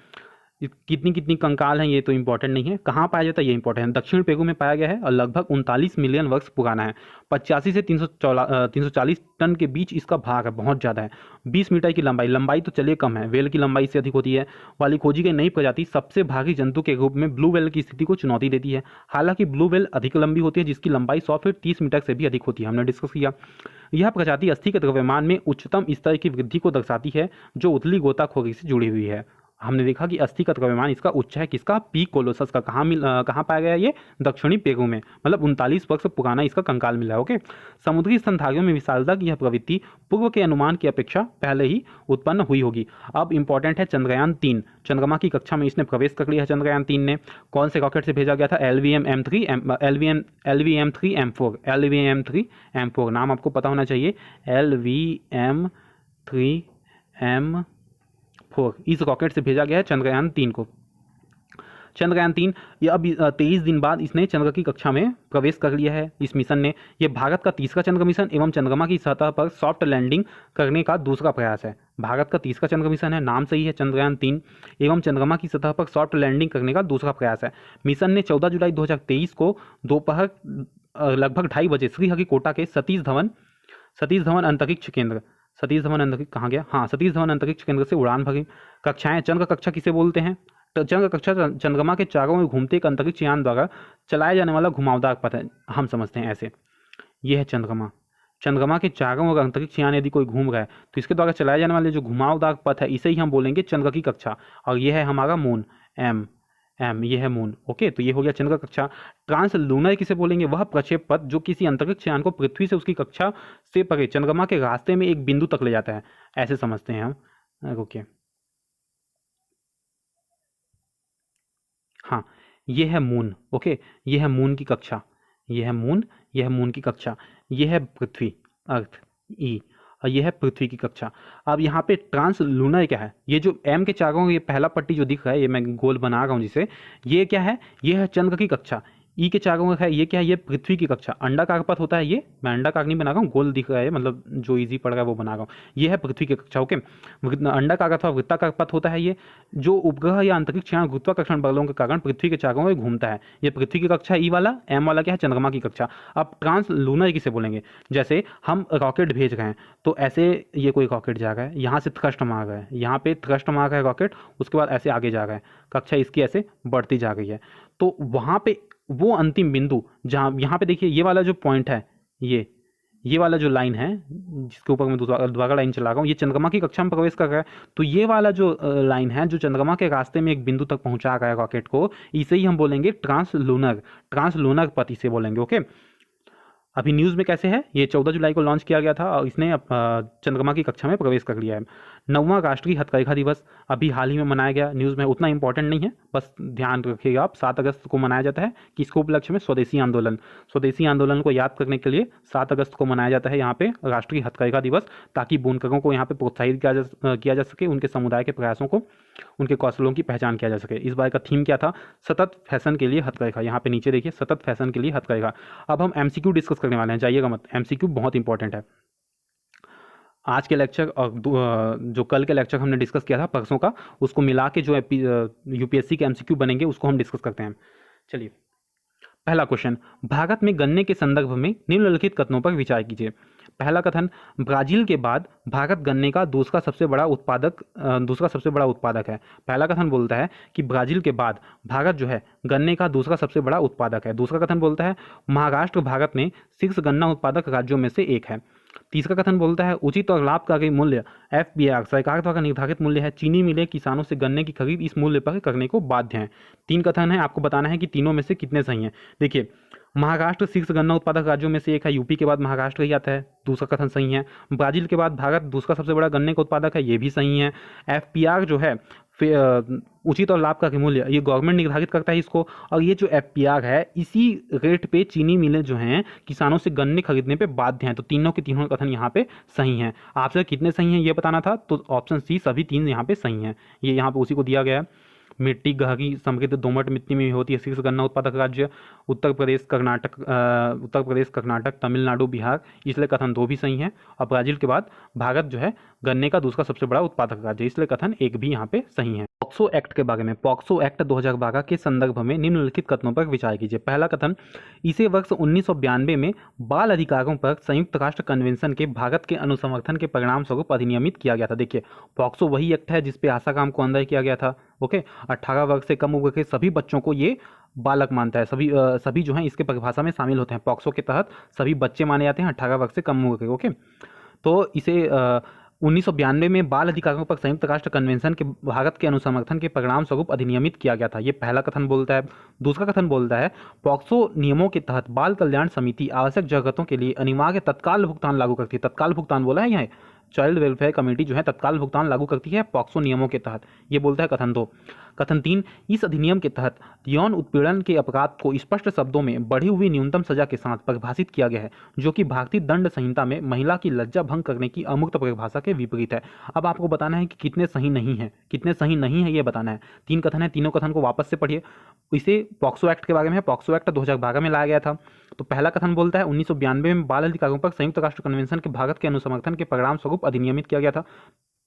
कितनी कितनी कंकाल हैं ये तो इंपॉर्टेंट नहीं है, कहाँ पाया जाता है ये इंपॉर्टेंट है। दक्षिण पेगु में पाया गया है और लगभग 39 मिलियन वर्ष पुराना है। 85 से 340 टन के बीच इसका भाग है, बहुत ज़्यादा है। 20 मीटर की लंबाई तो चलिए कम है, वेल की लंबाई से अधिक होती है वाली खोजी गई नई प्रजाति सबसे भारी जंतु के रूप में ब्लू वेल की स्थिति को चुनौती देती है। हालांकि ब्लू वेल अधिक लंबी होती है, जिसकी लंबाई 100 फीट 30 मीटर से भी अधिक होती है, हमने डिस्कस किया। यह प्रजाति अस्थि के द्रव्यमान में उच्चतम स्तर की वृद्धि को दर्शाती है, जो उथली गोताखोरी से जुड़ी हुई है। हमने देखा कि अस्थि का द्रव्यमान इसका उच्च है, किसका, पी कोलोसस का। कहाँ पाया गया ये, दक्षिणी पेगु में, मतलब 39 वर्ष पुराना इसका कंकाल मिला है, ओके। समुद्री स्तनधारियों में विशालता की यह प्रवृत्ति पूर्व के अनुमान की अपेक्षा पहले ही उत्पन्न हुई होगी। अब इंपॉर्टेंट है चंद्रयान 3, चंद्रमा की कक्षा में इसने प्रवेश कर लिया है। चंद्रयान 3 ने कौन से रॉकेट से भेजा गया था, LVM-3M4, नाम आपको पता होना चाहिए, LVM-3M4, इस रॉकेट से भेजा गया है चंद्रयान 3 को। चंद्रयान 3 ये अब 23 दिन बाद इसने चंद्र की कक्षा में प्रवेश कर लिया है इस मिशन ने। यह भारत का तीसरा चंद्र मिशन एवं चंद्रमा की सतह पर सॉफ्ट लैंडिंग करने का दूसरा प्रयास है। भारत का तीसरा चंद्र मिशन है, नाम सही है चंद्रयान 3, एवं चंद्रमा की सतह पर सॉफ्ट लैंडिंग करने का दूसरा प्रयास है। मिशन ने 14 जुलाई 2023 को दोपहर लगभग 2:30 बजे श्रीहरिकोटा के सतीश धवन अंतरिक्ष केंद्र, सतीश धवन अंतरिक्ष कहाँ गया, हाँ, सतीश धवन अंतरिक्ष केंद्र से उड़ान भरी। कक्षाएं, चंद्र कक्षा किसे बोलते हैं, तो चंद्र कक्षा चंद्रमा के चारों ओर घूमते एक अंतरिक्ष यान द्वारा चलाया जाने वाला घुमावदार पथ है, हम समझते हैं ऐसे। यह है चंद्रमा के चारों ओर अंतरिक्ष यान यदि कोई घूम रहा है तो इसके द्वारा चलाए जाने वाले जो घुमावदार पथ है, इसे ही हम बोलेंगे चंद्र की कक्षा। और यह है हमारा मून, एम ये है मून, ओके। तो ये हो गया चंद्र कक्षा। ट्रांस लूनर किसे बोलेंगे, वह प्रक्षेप पथ जो किसी अंतरिक्ष यान को पृथ्वी से उसकी कक्षा से परे चंद्रमा के रास्ते में एक बिंदु तक ले जाता है, ऐसे समझते हैं हम, ओके। हाँ, ये है मून, ओके, ये है मून की कक्षा, ये है मून, यह है मून की कक्षा, यह है पृथ्वी, अर्थ, ई, और यह है पृथ्वी की कक्षा। अब यहाँ पे ट्रांस लूनर क्या है, ये जो एम के चारों ये पहला पट्टी जो दिख रहा है, ये मैं गोल बना रहा हूँ जिसे, ये क्या है, ये है चंद्र की कक्षा। ई के चारों है ये क्या है, ये पृथ्वी की कक्षा। अंडाकार पथ होता है ये, मैं अंडाकार नहीं बना रहा हूँ, गोल दिख रहा है, मतलब जो इजी पड़ रहा है वो बना रहा हूँ। ये है पृथ्वी की कक्षा, ओके। अंडाकार अथवा वृत्ताकार पथ होता है ये, जो उपग्रह या अंतरिक्ष यान गुरुत्वाकर्षण बलों के कारण पृथ्वी के चारों ओर घूमता है। ये पृथ्वी की कक्षा ई वाला, एम वाला क्या है, चंद्रमा की कक्षा। अब ट्रांस लूनर किसे बोलेंगे, जैसे हम रॉकेट भेज रहे हैं तो ऐसे ये कोई रॉकेट जा रहा है, यहाँ से थ्रस्ट मार रहा है, यहाँ पे थ्रस्ट मार रहा है रॉकेट, उसके बाद ऐसे आगे जा रहा है, कक्षा इसकी ऐसे बढ़ती जा रही है। तो वहाँ पे वो अंतिम बिंदु जहाँ, यहाँ पे देखिए ये वाला जो पॉइंट है, ये वाला जो लाइन है जिसके ऊपर मैं दोबारा लाइन चला रहा हूँ, ये चंद्रमा की कक्षा में प्रवेश कर रहा है। तो ये वाला जो लाइन है जो चंद्रमा के रास्ते में एक बिंदु तक पहुंचा रहा है रॉकेट को, इसे ही हम बोलेंगे ट्रांस लूनर पथ, इसे बोलेंगे, ओके। अभी न्यूज़ में कैसे है, ये 14 जुलाई को लॉन्च किया गया था और इसने चंद्रमा की कक्षा में प्रवेश कर लिया है। 9वां राष्ट्रीय हथकरघा दिवस अभी हाल ही में मनाया गया, न्यूज़ में उतना इंपॉर्टेंट नहीं है, बस ध्यान रखिएगा आप। 7 अगस्त को मनाया जाता है, किसको उपलक्ष्य में? स्वदेशी आंदोलन को याद करने के लिए 7 अगस्त को मनाया जाता है यहाँ पे राष्ट्रीय हथकरघा दिवस, ताकि बुनकरों को यहाँ पे प्रोत्साहित किया जा सके, उनके समुदाय के प्रयासों को, उनके कौशलों की पहचान किया जा सके। इस बार का थीम क्या था? सतत फैशन के लिए हथकरघा। यहाँ पे नीचे देखिए, सतत फैशन के लिए हथकरघा। अब हम एमसीक्यू डिस्कस करने वाले हैं, जाइएगा मत, एमसीक्यू बहुत इंपॉर्टेंट है। आज के लेक्चर और जो कल के लेक्चर हमने डिस्कस किया था परसों का, उसको मिला के जो यूपीएससी के एमसीक्यू बनेंगे उसको हम डिस्कस करते हैं। चलिए, पहला क्वेश्चन, भारत में गन्ने के संदर्भ में निम्नलिखित कथनों पर विचार कीजिए। पहला कथन, ब्राजील के बाद भारत गन्ने का दूसरा सबसे बड़ा उत्पादक है। पहला कथन बोलता है कि ब्राजील के बाद भारत जो है गन्ने का दूसरा सबसे बड़ा उत्पादक है। दूसरा कथन बोलता है महाराष्ट्र भारत में शीर्ष गन्ना उत्पादक राज्यों में से एक है। तीसरा कथन बोलता है उचित और लाभकारी मूल्य एफबीआर सरकार द्वारा निर्धारित मूल्य है, चीनी मिलें किसानों से गन्ने की खरीद इस मूल्य पर करने को बाध्य हैं। 3 कथन है, आपको बताना है कि तीनों में से कितने सही हैं। देखिए, महाराष्ट्र शीर्ष गन्ना उत्पादक राज्यों में से एक है, यूपी के बाद महाराष्ट्र ही आता है, दूसरा कथन सही है। ब्राजील के बाद भारत दूसरा सबसे बड़ा गन्ने का उत्पादक है, ये भी सही है। एफपीआर जो है उचित और लाभकारी मूल्य, ये गवर्नमेंट निर्धारित करता है इसको, और ये जो एफपीआर है इसी रेट पे चीनी मिलें जो हैं किसानों से गन्ने खरीदने पे बाध्य हैं। तो तीनों के तीनों कथन यहाँ पे सही हैं। आपसे कितने सही हैं ये बताना था, तो ऑप्शन सी सभी 3 यहाँ पे सही हैं। ये यहाँ पे उसी को दिया गया है। मिट्टी गहरी समृद्ध दोमट मिट्टी में होती है शीर्ष गन्ना उत्पादक राज्य उत्तर प्रदेश, कर्नाटक, तमिलनाडु, बिहार, इसलिए कथन 2 भी सही है। और ब्राजील के बाद भारत जो है गन्ने का दूसरा सबसे बड़ा उत्पादक राज्य, इसलिए कथन 1 भी यहाँ पे सही है। पॉक्सो एक्ट के बारे में, पॉक्सो एक्ट 2012 के संदर्भ में निम्नलिखित कथनों पर विचार कीजिए। पहला कथन, इसे वर्ष 1992 में बाल अधिकारों पर संयुक्त राष्ट्र कन्वेंशन के भारत के अनुसमर्थन के परिणाम स्वरूप अधिनियमित किया गया था। देखिए, पॉक्सो वही एक्ट है जिसपे आसाराम को अंदर किया गया था। ओके, 18 वर्ष से कम उम्र के सभी बच्चों को ये बालक मानता है, सभी जो हैं इसके परिभाषा में शामिल होते हैं। पॉक्सो के तहत सभी बच्चे माने जाते हैं 18 वर्ष से कम उम्र के। ओके, तो इसे 1992 में बाल अधिकारों पर संयुक्त राष्ट्र कन्वेंशन के भारत के अनुसमर्थन के परिणाम स्वरूप अधिनियमित किया गया था। ये पहला कथन बोलता है। दूसरा कथन बोलता है पॉक्सो नियमों के तहत बाल कल्याण समिति आवश्यक जरूरतों के लिए अनिवार्य तत्काल भुगतान लागू करती है। तत्काल भुगतान बोला है यहाँ, चाइल्ड वेलफेयर कमेटी जो है तत्काल भुगतान लागू करती है पॉक्सो नियमों के तहत, ये बोलता है कथन 2। कथन 3, इस अधिनियम के तहत यौन उत्पीड़न के अपराध को स्पष्ट शब्दों में बढ़ी हुई न्यूनतम सजा के साथ परिभाषित किया गया है, जो कि भारतीय दंड संहिता में महिला की लज्जा भंग करने की अमूर्त परिभाषा के विपरीत है। अब आपको बताना है कि कितने सही नहीं है, कितने सही नहीं है ये बताना है। 3 कथन है, तीनों कथन को वापस से पढ़िए। इसे पॉक्सो एक्ट के बारे में है, पॉक्सो एक्ट 2012 में लाया गया था। तो पहला कथन बोलता है 1992 में बाल अधिकारों पर संयुक्त राष्ट्र कन्वेंशन के भारत के अनुसमर्थन के परिणाम स्वरूप अधिनियमित किया गया था।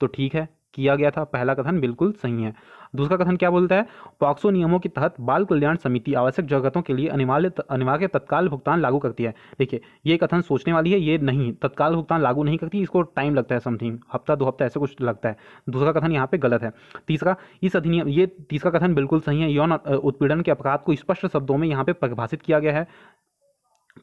तो ठीक है, किया गया था, पहला कथन बिल्कुल सही है। दूसरा कथन क्या बोलता है, पॉक्सो नियमों के तहत बाल कल्याण समिति आवश्यक जरूरतों के लिए अनिवार्य तत्काल भुगतान लागू करती है। देखिए, ये कथन सोचने वाली है, ये नहीं, तत्काल भुगतान लागू नहीं करती, इसको टाइम लगता है, समथिंग हफ्ता 2 हफ्ता ऐसे कुछ लगता है। दूसरा कथन यहाँ पे गलत है। तीसरा, इस अधिनियम, ये तीसरा कथन बिल्कुल सही है। यौन उत्पीड़न के अपराध को स्पष्ट शब्दों में यहाँ पे परिभाषित किया गया है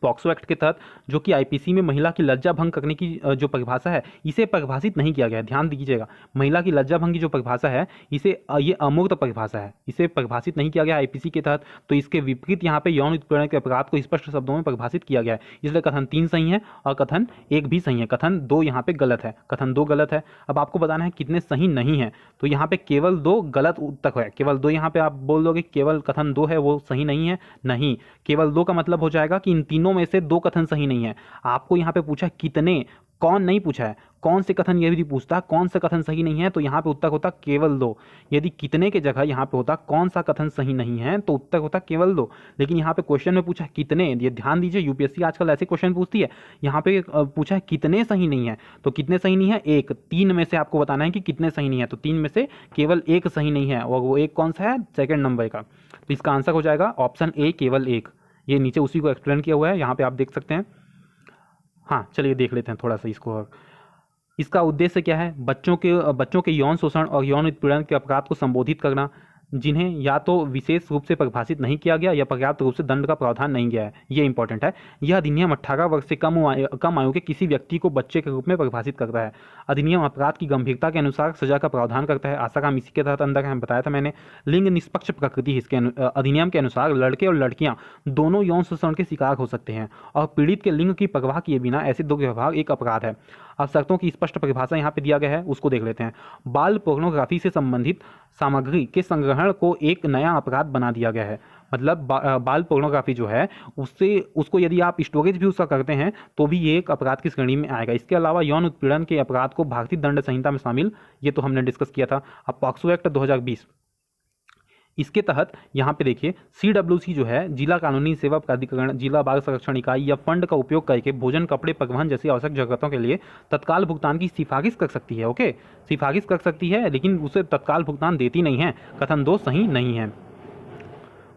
पॉक्सो एक्ट के तहत, जो कि आईपीसी में महिला की लज्जा भंग करने की जो परिभाषा है इसे परिभाषित नहीं किया गया है। ध्यान दीजिएगा, महिला की लज्जा भंग की जो परिभाषा है इसे ये अमूर्त परिभाषा है, इसे परिभाषित नहीं किया गया आईपीसी के तहत। तो इसके विपरीत यहाँ पे यौन उत्पीड़न के अपराध को स्पष्ट शब्दों में परिभाषित किया गया है, इसलिए कथन 3 सही है और कथन 1 भी सही है। कथन 2 यहाँ पे गलत है, कथन 2 गलत है। अब आपको बताना है कितने सही नहीं है, तो यहाँ पे केवल 2 गलत उत्तर है, केवल 2। यहाँ पे आप बोल दोगे केवल कथन 2 है वो सही नहीं है, नहीं, केवल 2 का मतलब हो जाएगा कि इन तीनों में से 2 कथन सही नहीं है। आपको यहाँ पे पूछा कितने, कौन नहीं पूछा है, कौन से कथन ये भी पूछता कौन सा कथन सही नहीं है, तो यहाँ पे उत्तर होता केवल 2। यदि कितने के जगह यहाँ पे होता कौन सा कथन सही नहीं है तो उत्तर होता केवल 2। लेकिन यहाँ पे क्वेश्चन में पूछा कितने, ये ध्यान दीजिए, यूपीएससी आजकल ऐसे क्वेश्चन पूछती है। यहाँ पे पूछा है कितने सही नहीं है, तो कितने सही नहीं है, 1। 3 में से आपको बताना है कि कितने सही नहीं है, तो 3 में से केवल 1 सही नहीं है, और वो 1 कौन सा है, सेकेंड नंबर का। तो इसका आंसर हो जाएगा ऑप्शन ए, केवल 1। ये नीचे उसी को एक्सप्लेन किया हुआ है, यहाँ पे आप देख सकते हैं। हाँ, चलिए देख लेते हैं थोड़ा सा इसको। इसका उद्देश्य क्या है, बच्चों के यौन शोषण और यौन उत्पीड़न के अपराध को संबोधित करना, जिन्हें या तो विशेष रूप से परिभाषित नहीं किया गया या पर्याप्त रूप से दंड का प्रावधान नहीं गया है, ये इंपॉर्टेंट है। यह अधिनियम 18 वर्ष से कम आयु के किसी व्यक्ति को बच्चे के रूप में परिभाषित करता है। अधिनियम अपराध की गंभीरता के अनुसार सजा का प्रावधान करता है। आसाराम इसी के तहत अंदर है, बताया था मैंने। लिंग निष्पक्ष प्रकृति इसके अधिनियम के अनुसार लड़के और लड़कियां दोनों यौन शोषण के शिकार हो सकते हैं और पीड़ित के लिंग की परवाह किए बिना ऐसे दुर्व्यवहार एक अपराध है। अब शर्तों की स्पष्ट परिभाषा यहाँ पे दिया गया है, उसको देख लेते हैं। बाल पोर्नोग्राफी से संबंधित सामग्री के संग्रहण को एक नया अपराध बना दिया गया है। मतलब बाल पोर्नोग्राफी जो है उसको यदि आप स्टोरेज भी उसका करते हैं तो भी ये एक अपराध की श्रेणी में आएगा। इसके अलावा यौन उत्पीड़न के अपराध को भारतीय दंड संहिता में शामिल, ये तो हमने डिस्कस किया था। अब पॉक्सो एक्ट 2020, इसके तहत यहाँ पे देखिए CWC जो है जिला कानूनी सेवा प्राधिकरण, जिला बाल संरक्षण इकाई या फंड का उपयोग करके भोजन, कपड़े, परिवहन जैसी आवश्यक जरूरतों के लिए तत्काल भुगतान की सिफारिश कर सकती है। ओके, सिफारिश कर सकती है लेकिन उसे तत्काल भुगतान देती नहीं है। कथन 2 सही नहीं है।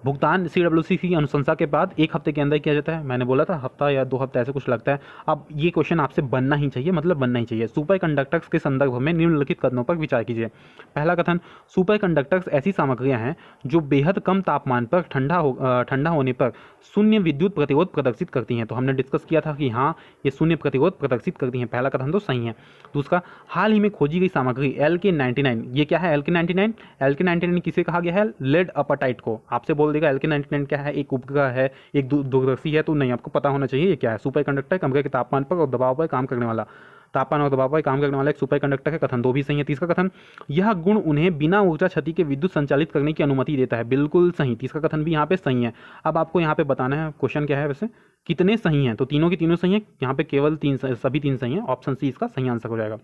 भुगतान CWC की अनुशंसा के बाद 1 हफ्ते के अंदर किया जाता है। मैंने बोला था हफ्ता या 2 हफ्ते ऐसे कुछ लगता है। अब ये क्वेश्चन आपसे बनना ही चाहिए, मतलब बनना ही चाहिए। सुपर कंडक्टर्स के संदर्भ में निम्नलिखित कथनों पर विचार कीजिए। पहला कथन, सुपर कंडक्टर्स ऐसी सामग्रियां हैं जो बेहद कम तापमान पर ठंडा होने पर शून्य विद्युत प्रतिरोध प्रदर्शित करती हैं। तो हमने डिस्कस किया था कि हाँ ये शून्य प्रतिरोध प्रदर्शित करती हैं। पहला कथन तो सही है। दूसरा, हाल ही में खोजी गई सामग्री LK99, ये क्या है LK99? LK99 किसे कहा गया है? लेड अपाटाइट को। आपसे बोल देगा LK99 क्या है, एक उपग्रह है, एक दूरदर्शी है, तो नहीं, आपको पता होना चाहिए ये क्या है। सुपर कंडक्टर कमरे के तापमान पर और दबाव पर काम करने वाला, तापमान और दबाव पर काम करने वाला एक सुपर कंडक्टर है। कथन 2 भी सही है। तीसरा कथन, यह गुण उन्हें बिना ऊर्जा क्षति के विद्युत संचालित करने की अनुमति देता है। बिल्कुल सही, तीसरा कथन भी यहाँ पे सही है। अब आपको यहाँ पे बताना है क्वेश्चन क्या है, वैसे कितने सही हैं, तो तीनों की तीनों सही है। यहाँ पे केवल सभी 3 सही है। ऑप्शन सी इसका सही आंसर हो जाएगा।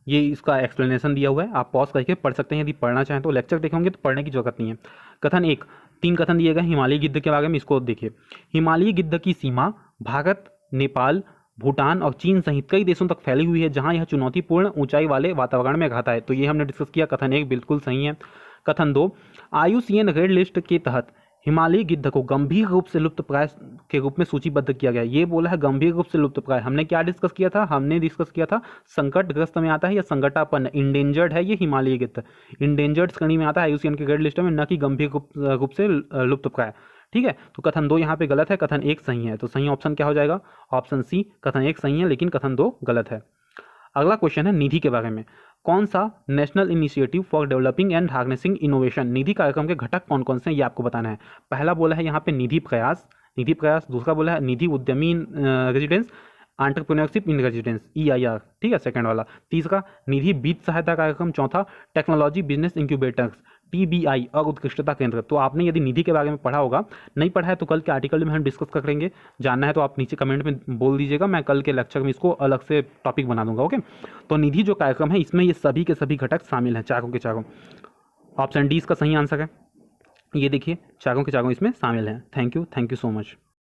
ये इसका एक्सप्लेनेशन दिया हुआ है, आप पॉज करके पढ़ सकते हैं। यदि पढ़ना चाहें तो लेक्चर देखेंगे तो पढ़ने की जरूरत नहीं है। कथन 1, 3 कथन दिए गए हिमालयी गिद्ध के बारे में, इसको देखिए। हिमालयी गिद्ध की सीमा भारत, नेपाल, भूटान और चीन सहित कई देशों तक फैली हुई है जहां यह चुनौतीपूर्ण ऊंचाई वाले वातावरण में रहता है। तो ये हमने डिस्कस किया। कथन 1 बिल्कुल सही है। कथन 2, IUCN रेड लिस्ट के तहत हिमालयी गिद्ध को गंभीर रूप से लुप्तप्राय के रूप में सूचीबद्ध किया गया। ये बोला है गंभीर रूप से लुप्तप्राय। हमने क्या डिस्कस किया था? हमने डिस्कस किया था संकटग्रस्त में आता है या संकटापन्न, इंडेंजर्ड है ये हिमालयी गिद्ध, इंडेंजर्ड श्रेणी में आता है IUCN के रेड लिस्ट में, न कि गंभीर रूप से लुप्तप्राय। ठीक है, तो कथन 2 यहाँ पे गलत है, कथन 1 सही है। तो सही ऑप्शन क्या हो जाएगा? ऑप्शन सी, कथन 1 सही है लेकिन कथन 2 गलत है। अगला क्वेश्चन है निधि के बारे में। कौन सा national initiative for developing and harnessing innovation, Nidhi कार्यक्रम के घटक कौन कौन से हैं ये आपको बताना है। पहला बोला है यहाँ पे निधि प्रयास, दूसरा बोला है निधि उद्यमी रेजिडेंस, एंटरप्रेन्योरशिप इन रेजिडेंस EIR, ठीक है सेकंड वाला। तीसरा निधि वित्त सहायता कार्यक्रम। चौथा टेक्नोलॉजी बिजनेस इंक्यूबेटर्स TBI और उत्कृष्टता केंद्र। तो आपने यदि निधि के बारे में पढ़ा होगा, नहीं पढ़ा है तो कल के आर्टिकल में हम डिस्कस करेंगे। जानना है तो आप नीचे कमेंट में बोल दीजिएगा, मैं कल के लेक्चर में इसको अलग से टॉपिक बना दूंगा। ओके, तो निधि जो कार्यक्रम है इसमें ये सभी के सभी घटक शामिल हैं, चारों के चारों। ऑप्शन डी इसका सही आंसर है। ये देखिए चारों के चारों इसमें शामिल हैं। Thank you so much.